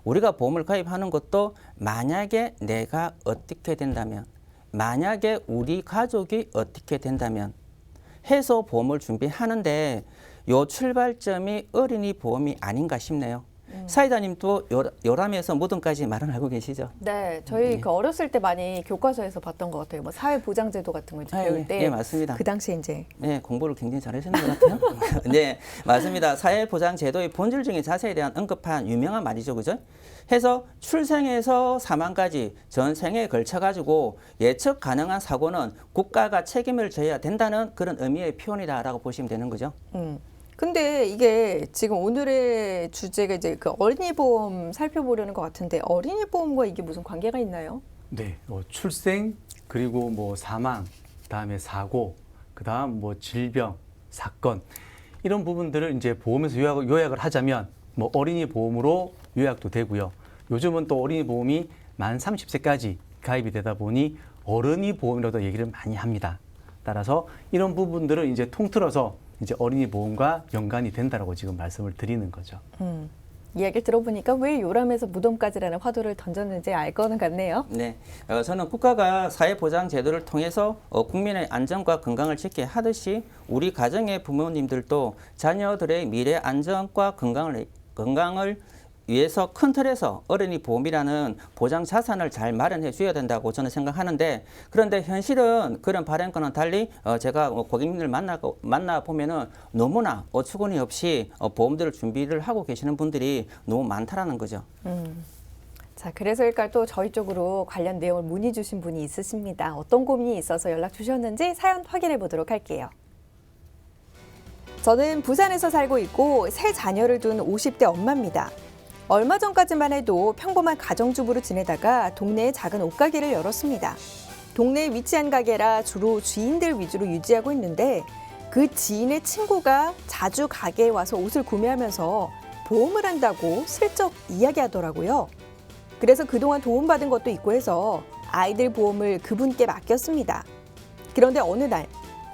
우리가 보험을 가입하는 것도 만약에 내가 어떻게 된다면, 만약에 우리 가족이 어떻게 된다면 해서 보험을 준비하는데 요 출발점이 어린이 보험이 아닌가 싶네요. 사이다님도 요람에서 무덤까지 말은 알고 계시죠? 네, 저희 그 어렸을 때 많이 교과서에서 봤던 것 같아요. 뭐 사회보장제도 같은 거 이제 배울 때. 예, 맞습니다. 그 당시에 이제. 네, 공부를 굉장히 잘하시는 것 같아요. 네, 맞습니다. 사회보장제도의 본질 중에 자세에 대한 언급한 유명한 말이죠, 그죠? 해서 출생에서 사망까지 전 생에 걸쳐가지고 예측 가능한 사고는 국가가 책임을 져야 된다는 그런 의미의 표현이다라고 보시면 되는 거죠. 근데 이게 지금 오늘의 주제가 이제 그 어린이 보험 살펴보려는 것 같은데 어린이 보험과 이게 무슨 관계가 있나요? 네, 출생 그리고 뭐 사망, 그다음에 사고, 그다음 뭐 질병, 사건 이런 부분들을 이제 보험에서 요약을 하자면 뭐 어린이 보험으로 요약도 되고요. 요즘은 또 어린이 보험이 만 30세까지 가입이 되다 보니 어른이 보험이라도 얘기를 많이 합니다. 따라서 이런 부분들을 이제 통틀어서 이제 어린이 보험과 연관이 된다라고 지금 말씀을 드리는 거죠. 이야기를 들어보니까 왜 요람에서 무덤까지라는 화두를 던졌는지 알 거는 같네요. 네, 저는 국가가 사회보장제도를 통해서 국민의 안전과 건강을 지켜야 하듯이 우리 가정의 부모님들도 자녀들의 미래 안전과 건강을 위해서 큰 틀에서 어린이 보험이라는 보장 자산을 잘 마련해 줘야 된다고 저는 생각하는데 그런데 현실은 그런 바람과는 달리 제가 고객님들 만나 보면은 너무나 어처구니 없이 보험들을 준비를 하고 계시는 분들이 너무 많다라는 거죠. 자, 그래서일까 또 저희 쪽으로 관련 내용을 문의 주신 분이 있으십니다. 어떤 고민이 있어서 연락 주셨는지 사연 확인해 보도록 할게요. 저는 부산에서 살고 있고 세 자녀를 둔 50대 엄마입니다. 얼마 전까지만 해도 평범한 가정주부로 지내다가 동네에 작은 옷가게를 열었습니다. 동네에 위치한 가게라 주로 지인들 위주로 유지하고 있는데 그 지인의 친구가 자주 가게에 와서 옷을 구매하면서 보험을 한다고 슬쩍 이야기하더라고요. 그래서 그동안 도움받은 것도 있고 해서 아이들 보험을 그분께 맡겼습니다. 그런데 어느 날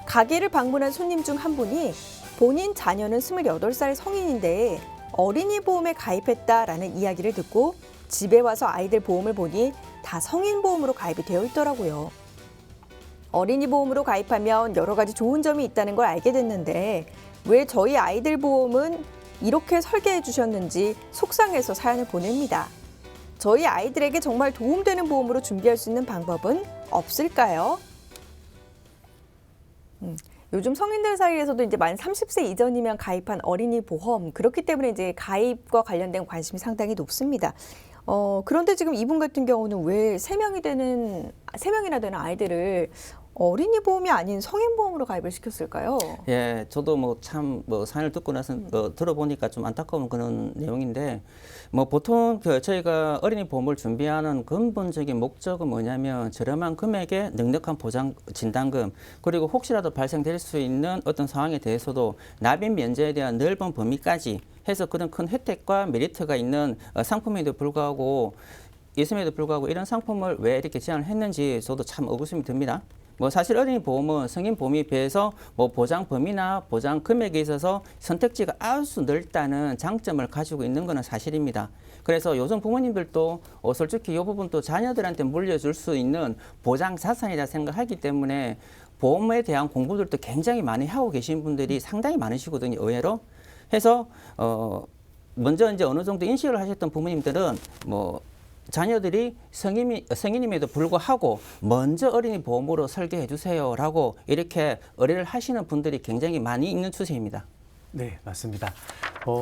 가게를 방문한 손님 중 한 분이 본인 자녀는 28살 성인인데 어린이 보험에 가입했다라는 이야기를 듣고 집에 와서 아이들 보험을 보니 다 성인 보험으로 가입이 되어 있더라고요. 어린이 보험으로 가입하면 여러 가지 좋은 점이 있다는 걸 알게 됐는데 왜 저희 아이들 보험은 이렇게 설계해 주셨는지 속상해서 사연을 보냅니다. 저희 아이들에게 정말 도움되는 보험으로 준비할 수 있는 방법은 없을까요? 요즘 성인들 사이에서도 이제 만 30세 이전이면 가입한 어린이 보험 그렇기 때문에 이제 가입과 관련된 관심이 상당히 높습니다. 그런데 지금 이분 같은 경우는 왜 3명이나 되는 아이들을 어린이 보험이 아닌 성인 보험으로 가입을 시켰을까요? 예, 저도 사연을 듣고 나서 들어보니까 좀 안타까운 그런 내용인데, 보통 저희가 어린이 보험을 준비하는 근본적인 목적은 뭐냐면 저렴한 금액의 넉넉한 보장 진단금, 그리고 혹시라도 발생될 수 있는 어떤 상황에 대해서도 납입 면제에 대한 넓은 범위까지 해서 그런 큰 혜택과 메리트가 있는 상품에도 불구하고 있음에도 불구하고 이런 상품을 왜 이렇게 제안을 했는지 저도 참 의구심이 듭니다. 뭐 사실 어린이 보험은 성인 보험에 비해서 뭐 보장 범위나 보장 금액에 있어서 선택지가 아주 넓다는 장점을 가지고 있는 것은 사실입니다. 그래서 요즘 부모님들도 솔직히 이 부분도 자녀들한테 물려줄 수 있는 보장 자산이라 생각하기 때문에 보험에 대한 공부들도 굉장히 많이 하고 계신 분들이 상당히 많으시거든요. 의외로. 해서 먼저 이제 어느 정도 인식을 하셨던 부모님들은 뭐 자녀들이 성인임에도 불구하고 먼저 어린이 보험으로 설계해 주세요라고 이렇게 의뢰를 하시는 분들이 굉장히 많이 있는 추세입니다. 네, 맞습니다.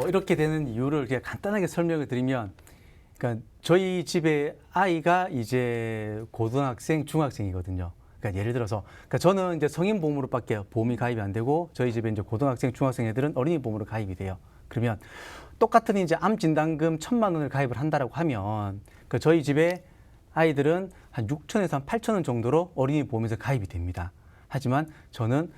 이렇게 되는 이유를 그냥 간단하게 설명을 드리면, 그러니까 저희 집에 아이가 이제 고등학생, 중학생이거든요. 그러니까 예를 들어서, 그러니까 저는 이제 성인 보험으로밖에 보험이 가입이 안 되고, 저희 집에 이제 고등학생, 중학생 애들은 어린이 보험으로 가입이 돼요. 그러면 똑같은 이제 암 진단금 1,000만 원을 가입을 한다라고 하면, 그 저희 집에 아이들은 한 6천에서 한 8천 원 정도로 어린이 보험에서 가입이 됩니다. 하지만 저는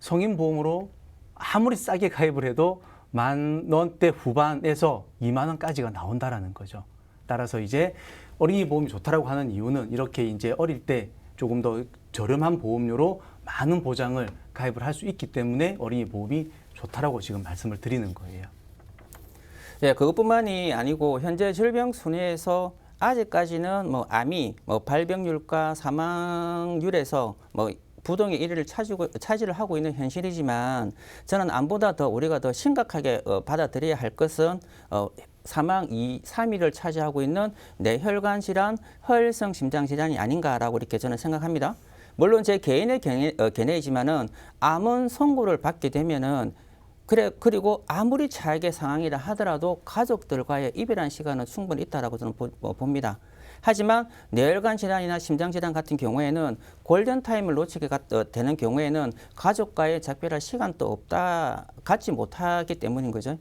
성인 보험으로 아무리 싸게 가입을 해도 10,000원대 후반에서 2만 원까지가 나온다라는 거죠. 따라서 이제 어린이 보험이 좋다라고 하는 이유는 이렇게 이제 어릴 때 조금 더 저렴한 보험료로 많은 보장을 가입을 할 수 있기 때문에 어린이 보험이 좋다라고 지금 말씀을 드리는 거예요. 예, 그것뿐만이 아니고 현재 질병 순위에서 아직까지는 뭐 암이 뭐 발병률과 사망률에서 뭐 부동의 1위를 차지를 하고 있는 현실이지만 저는 암보다 더 우리가 더 심각하게 받아들여야 할 것은 사망 3위를 차지하고 있는 뇌혈관 질환, 허혈성 심장 질환이 아닌가라고 이렇게 저는 생각합니다. 물론 제 개인의 견해이지만은 암은 선고를 받게 되면은 그리고 아무리 최악의 상황이라 하더라도 가족들과의 이별한 시간은 충분히 있다라고 저는 봅니다. 하지만 뇌혈관 질환이나 심장 질환 같은 경우에는 골든 타임을 놓치게 되는 경우에는 가족과의 작별할 시간도 갖지 못하기 때문인 거죠.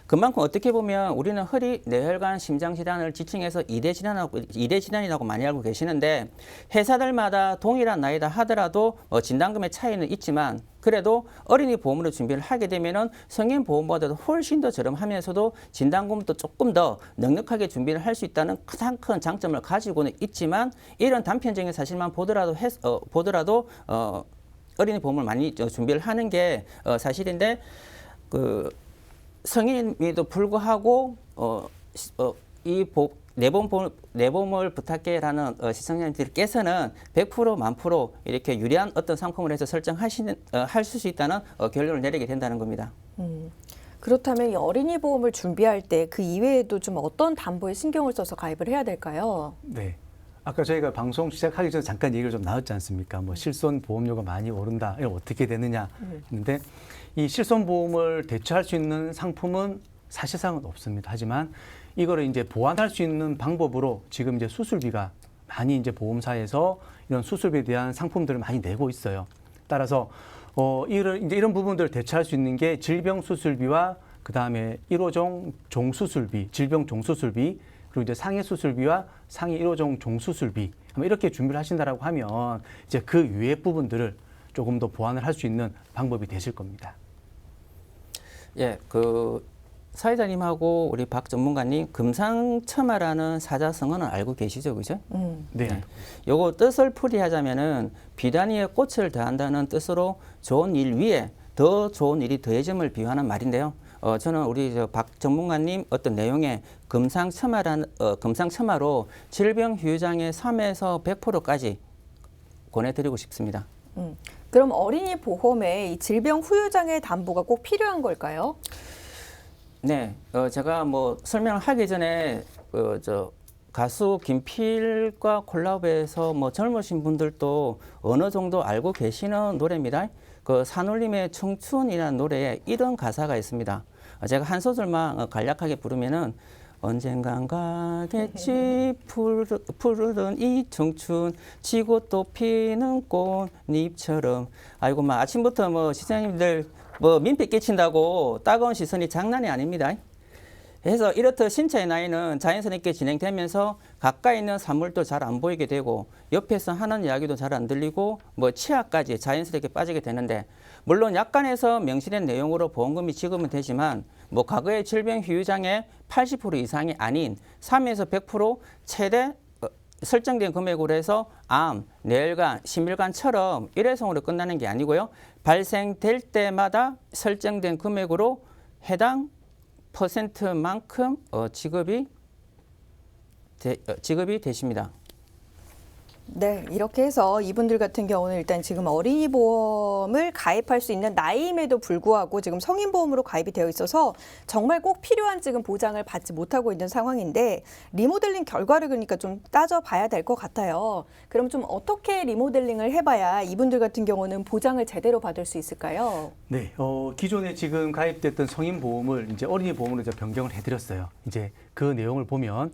그만큼 어떻게 보면 우리는 흔히 뇌혈관 심장 질환을 지칭해서 2대 질환이라고 많이 알고 계시는데 회사들마다 동일한 나이다 하더라도 진단금의 차이는 있지만 그래도 어린이 보험으로 준비를 하게 되면은 성인 보험보다도 훨씬 더 저렴하면서도 진단금도 조금 더 넉넉하게 준비를 할 수 있다는 가장 큰 장점을 가지고는 있지만 이런 단편적인 사실만 보더라도 어린이 보험을 많이 준비를 하는 게 사실인데 그 성인임에도 불구하고 내보험을 부탁해라는 시청자님들께서는 100% 1000% 이렇게 유리한 어떤 상품을 해서 할 수 있다는 결론을 내리게 된다는 겁니다. 그렇다면 이 어린이 보험을 준비할 때 그 이외에도 좀 어떤 담보에 신경을 써서 가입을 해야 될까요? 네. 아까 저희가 방송 시작하기 전에 잠깐 얘기를 좀 나눴지 않습니까? 뭐 실손 보험료가 많이 오른다. 이거 어떻게 되느냐. 근데 이 실손 보험을 대체할 수 있는 상품은 사실상은 없습니다. 하지만 이거를 이제 보완할 수 있는 방법으로 지금 이제 수술비가 많이 이제 보험사에서 이런 수술비에 대한 상품들을 많이 내고 있어요. 따라서 이런 부분들을 대체할 수 있는 게 질병 수술비와 그 다음에 1호종 종수술비, 질병 종수술비, 그리고 이제 상해 수술비와 상해 1호종 종수술비 이렇게 준비를 하신다라고 하면 이제 그 외의 부분들을 조금 더 보완을 할 수 있는 방법이 되실 겁니다. 예, 사회자님하고 우리 박 전문가님 금상첨화라는 사자성어는 알고 계시죠, 그죠? 네. 요거 뜻을 풀이하자면은 비단위에 꽃을 더한다는 뜻으로 좋은 일 위에 더 좋은 일이 더해짐을 비유하는 말인데요. 저는 우리 박 전문가님 어떤 내용에 금상첨화로 질병 후유장의 3에서 100%까지 권해드리고 싶습니다. 그럼 어린이 보험에 이 질병 후유장애 담보가 꼭 필요한 걸까요? 네, 제가 뭐 설명을 하기 전에 가수 김필과 콜라보해서 뭐 젊으신 분들도 어느 정도 알고 계시는 노래입니다. 그 산울림의 청춘이라는 노래에 이런 가사가 있습니다. 제가 한 소절만 간략하게 부르면은 언젠간 가겠지 푸르른 이 청춘 지고 또 피는 꽃잎처럼. 아이고 막 아침부터 뭐 시장님들 뭐 민폐 끼친다고 따가운 시선이 장난이 아닙니다. 그래서 이렇듯 신체의 나이는 자연스럽게 진행되면서 가까이 있는 사물도 잘 안 보이게 되고 옆에서 하는 이야기도 잘 안 들리고 뭐 치아까지 자연스럽게 빠지게 되는데 물론 약관에서 명시된 내용으로 보험금이 지급은 되지만 뭐 과거의 질병 후유장의 80% 이상이 아닌 3에서 100% 최대 설정된 금액으로 해서 암, 뇌혈관, 심혈관처럼 일회성으로 끝나는 게 아니고요. 발생될 때마다 설정된 금액으로 해당 퍼센트만큼 지급이 되십니다. 네, 이렇게 해서 이분들 같은 경우는 일단 지금 어린이 보험을 가입할 수 있는 나이임에도 불구하고 지금 성인 보험으로 가입이 되어 있어서 정말 꼭 필요한 지금 보장을 받지 못하고 있는 상황인데 리모델링 결과를 그러니까 좀 따져봐야 될 것 같아요. 그럼 좀 어떻게 리모델링을 해봐야 이분들 같은 경우는 보장을 제대로 받을 수 있을까요? 네, 기존에 지금 가입됐던 성인 보험을 이제 어린이 보험으로 이제 변경을 해드렸어요. 이제 그 내용을 보면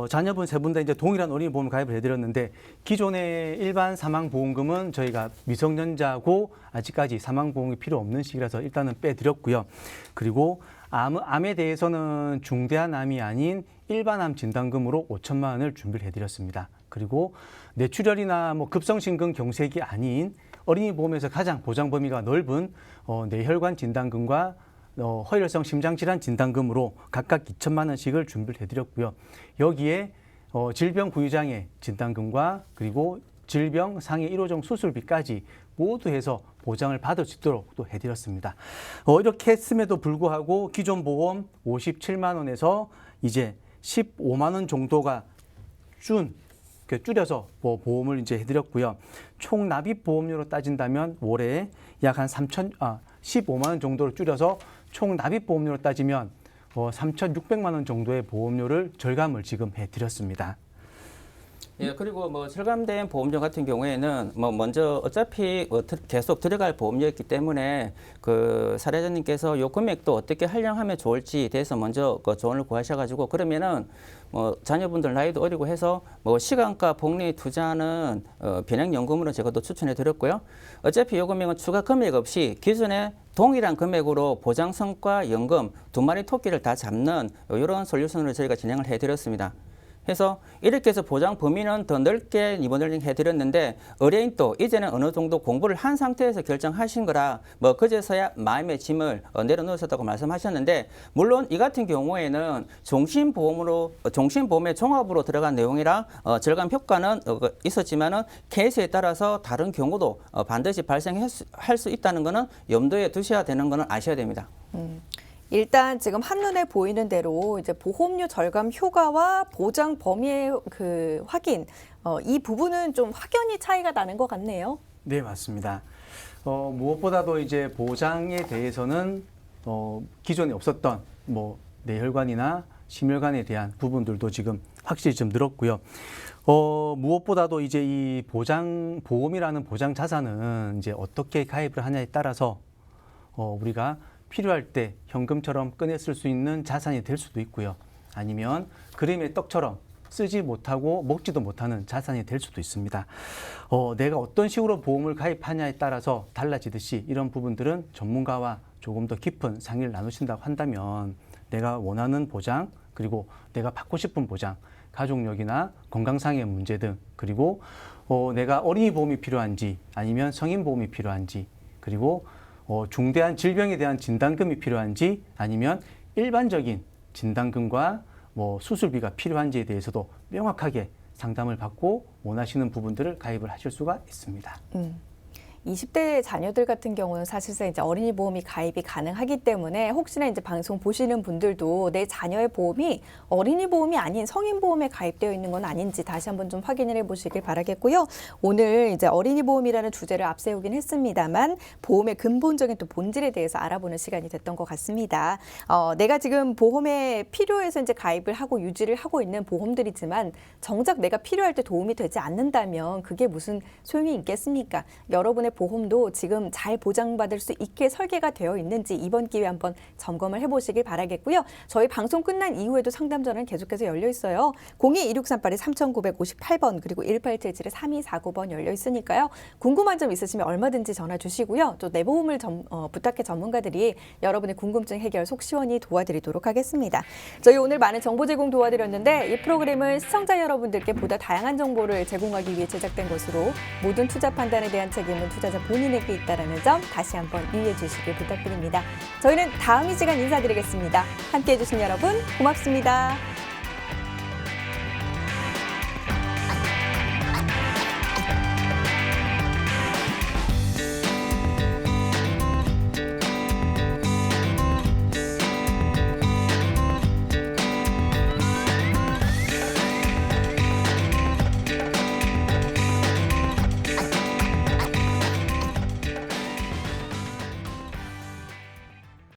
자녀분 세 분 다 이제 동일한 어린이 보험을 가입을 해드렸는데 기존의 일반 사망보험금은 저희가 미성년자고 아직까지 사망보험이 필요 없는 시기라서 일단은 빼드렸고요. 그리고 암에 대해서는 중대한 암이 아닌 일반 암 진단금으로 5천만 원을 준비를 해드렸습니다. 그리고 뇌출혈이나 뭐 급성심근 경색이 아닌 어린이 보험에서 가장 보장 범위가 넓은 뇌혈관 진단금과 허혈성 심장질환 진단금으로 각각 2천만 원씩을 준비를 해드렸고요. 여기에 질병 부유장애 진단금과 그리고 질병 상해 1호종 수술비까지 모두 해서 보장을 받을 수 있도록 또 해드렸습니다. 이렇게 했음에도 불구하고 기존 보험 57만 원에서 이제 15만 원 정도가 줄여서 보험을 이제 해드렸고요. 총 납입 보험료로 따진다면 올해 약 한 15만 원 정도로 줄여서 총 납입 보험료로 따지면 3,600만 원 정도의 보험료를 절감을 지금 해드렸습니다. 예, 그리고 뭐 절감된 보험료 같은 경우에는 뭐 먼저 어차피 계속 들어갈 보험료였기 때문에 그 사례자님께서 요 금액도 어떻게 활용하면 좋을지에 대해서 먼저 그 조언을 구하셔가지고 그러면은 뭐 자녀분들 나이도 어리고 해서 뭐 시간과 복리 투자는 변형연금으로 제가 또 추천해 드렸고요. 어차피 요 금액은 추가 금액 없이 기존에 동일한 금액으로 보장성과 연금 두 마리 토끼를 다 잡는 이런 솔루션으로 저희가 진행을 해드렸습니다. 그래서 이렇게 해서 보장 범위는 더 넓게 리모델링 해드렸는데 의뢰인도 이제는 어느 정도 공부를 한 상태에서 결정하신 거라 뭐 그제서야 마음의 짐을 내려놓으셨다고 말씀하셨는데 물론 이 같은 경우에는 종신보험의 종합으로 들어간 내용이라 절감 효과는 있었지만은 케이스에 따라서 다른 경우도 반드시 발생할 수 있다는 거는 염두에 두셔야 되는 거는 아셔야 됩니다. 일단 지금 한눈에 보이는 대로 이제 보험료 절감 효과와 보장 범위의 그 확인, 이 부분은 좀 확연히 차이가 나는 것 같네요. 네, 맞습니다. 무엇보다도 이제 보장에 대해서는 기존에 없었던 뭐 뇌혈관이나 심혈관에 대한 부분들도 지금 확실히 좀 늘었고요. 무엇보다도 이제 이 보험이라는 보장 자산은 이제 어떻게 가입을 하냐에 따라서 우리가 필요할 때 현금처럼 꺼내 쓸 수 있는 자산이 될 수도 있고요. 아니면 그림의 떡처럼 쓰지 못하고 먹지도 못하는 자산이 될 수도 있습니다. 내가 어떤 식으로 보험을 가입하냐에 따라서 달라지듯이 이런 부분들은 전문가와 조금 더 깊은 상의를 나누신다고 한다면 내가 원하는 보장, 그리고 내가 받고 싶은 보장, 가족력이나 건강상의 문제 등, 그리고 내가 어린이 보험이 필요한지 아니면 성인 보험이 필요한지, 그리고 중대한 질병에 대한 진단금이 필요한지 아니면 일반적인 진단금과 뭐 수술비가 필요한지에 대해서도 명확하게 상담을 받고 원하시는 부분들을 가입을 하실 수가 있습니다. 20대 자녀들 같은 경우는 사실상 이제 어린이 보험이 가입이 가능하기 때문에 혹시나 이제 방송 보시는 분들도 내 자녀의 보험이 어린이 보험이 아닌 성인 보험에 가입되어 있는 건 아닌지 다시 한번 좀 확인을 해보시길 바라겠고요. 오늘 이제 어린이 보험이라는 주제를 앞세우긴 했습니다만 보험의 근본적인 또 본질에 대해서 알아보는 시간이 됐던 것 같습니다. 내가 지금 보험에 필요해서 이제 가입을 하고 유지를 하고 있는 보험들이지만 정작 내가 필요할 때 도움이 되지 않는다면 그게 무슨 소용이 있겠습니까? 여러분의 보험도 지금 잘 보장받을 수 있게 설계가 되어 있는지 이번 기회에 한번 점검을 해보시길 바라겠고요. 저희 방송 끝난 이후에도 상담 전화는 계속해서 열려 있어요. 02-2638-3958번 그리고 1877-3249번 열려 있으니까요. 궁금한 점 있으시면 얼마든지 전화 주시고요. 또 내 보험을 부탁해 전문가들이 여러분의 궁금증 해결 속 시원히 도와드리도록 하겠습니다. 저희 오늘 많은 정보 제공 도와드렸는데 이 프로그램은 시청자 여러분들께 보다 다양한 정보를 제공하기 위해 제작된 것으로 모든 투자 판단에 대한 책임은 투자자 본인에게 있다는 점 다시 한번 유의해 주시길 부탁드립니다. 저희는 다음 이 시간 인사드리겠습니다. 함께해 주신 여러분 고맙습니다.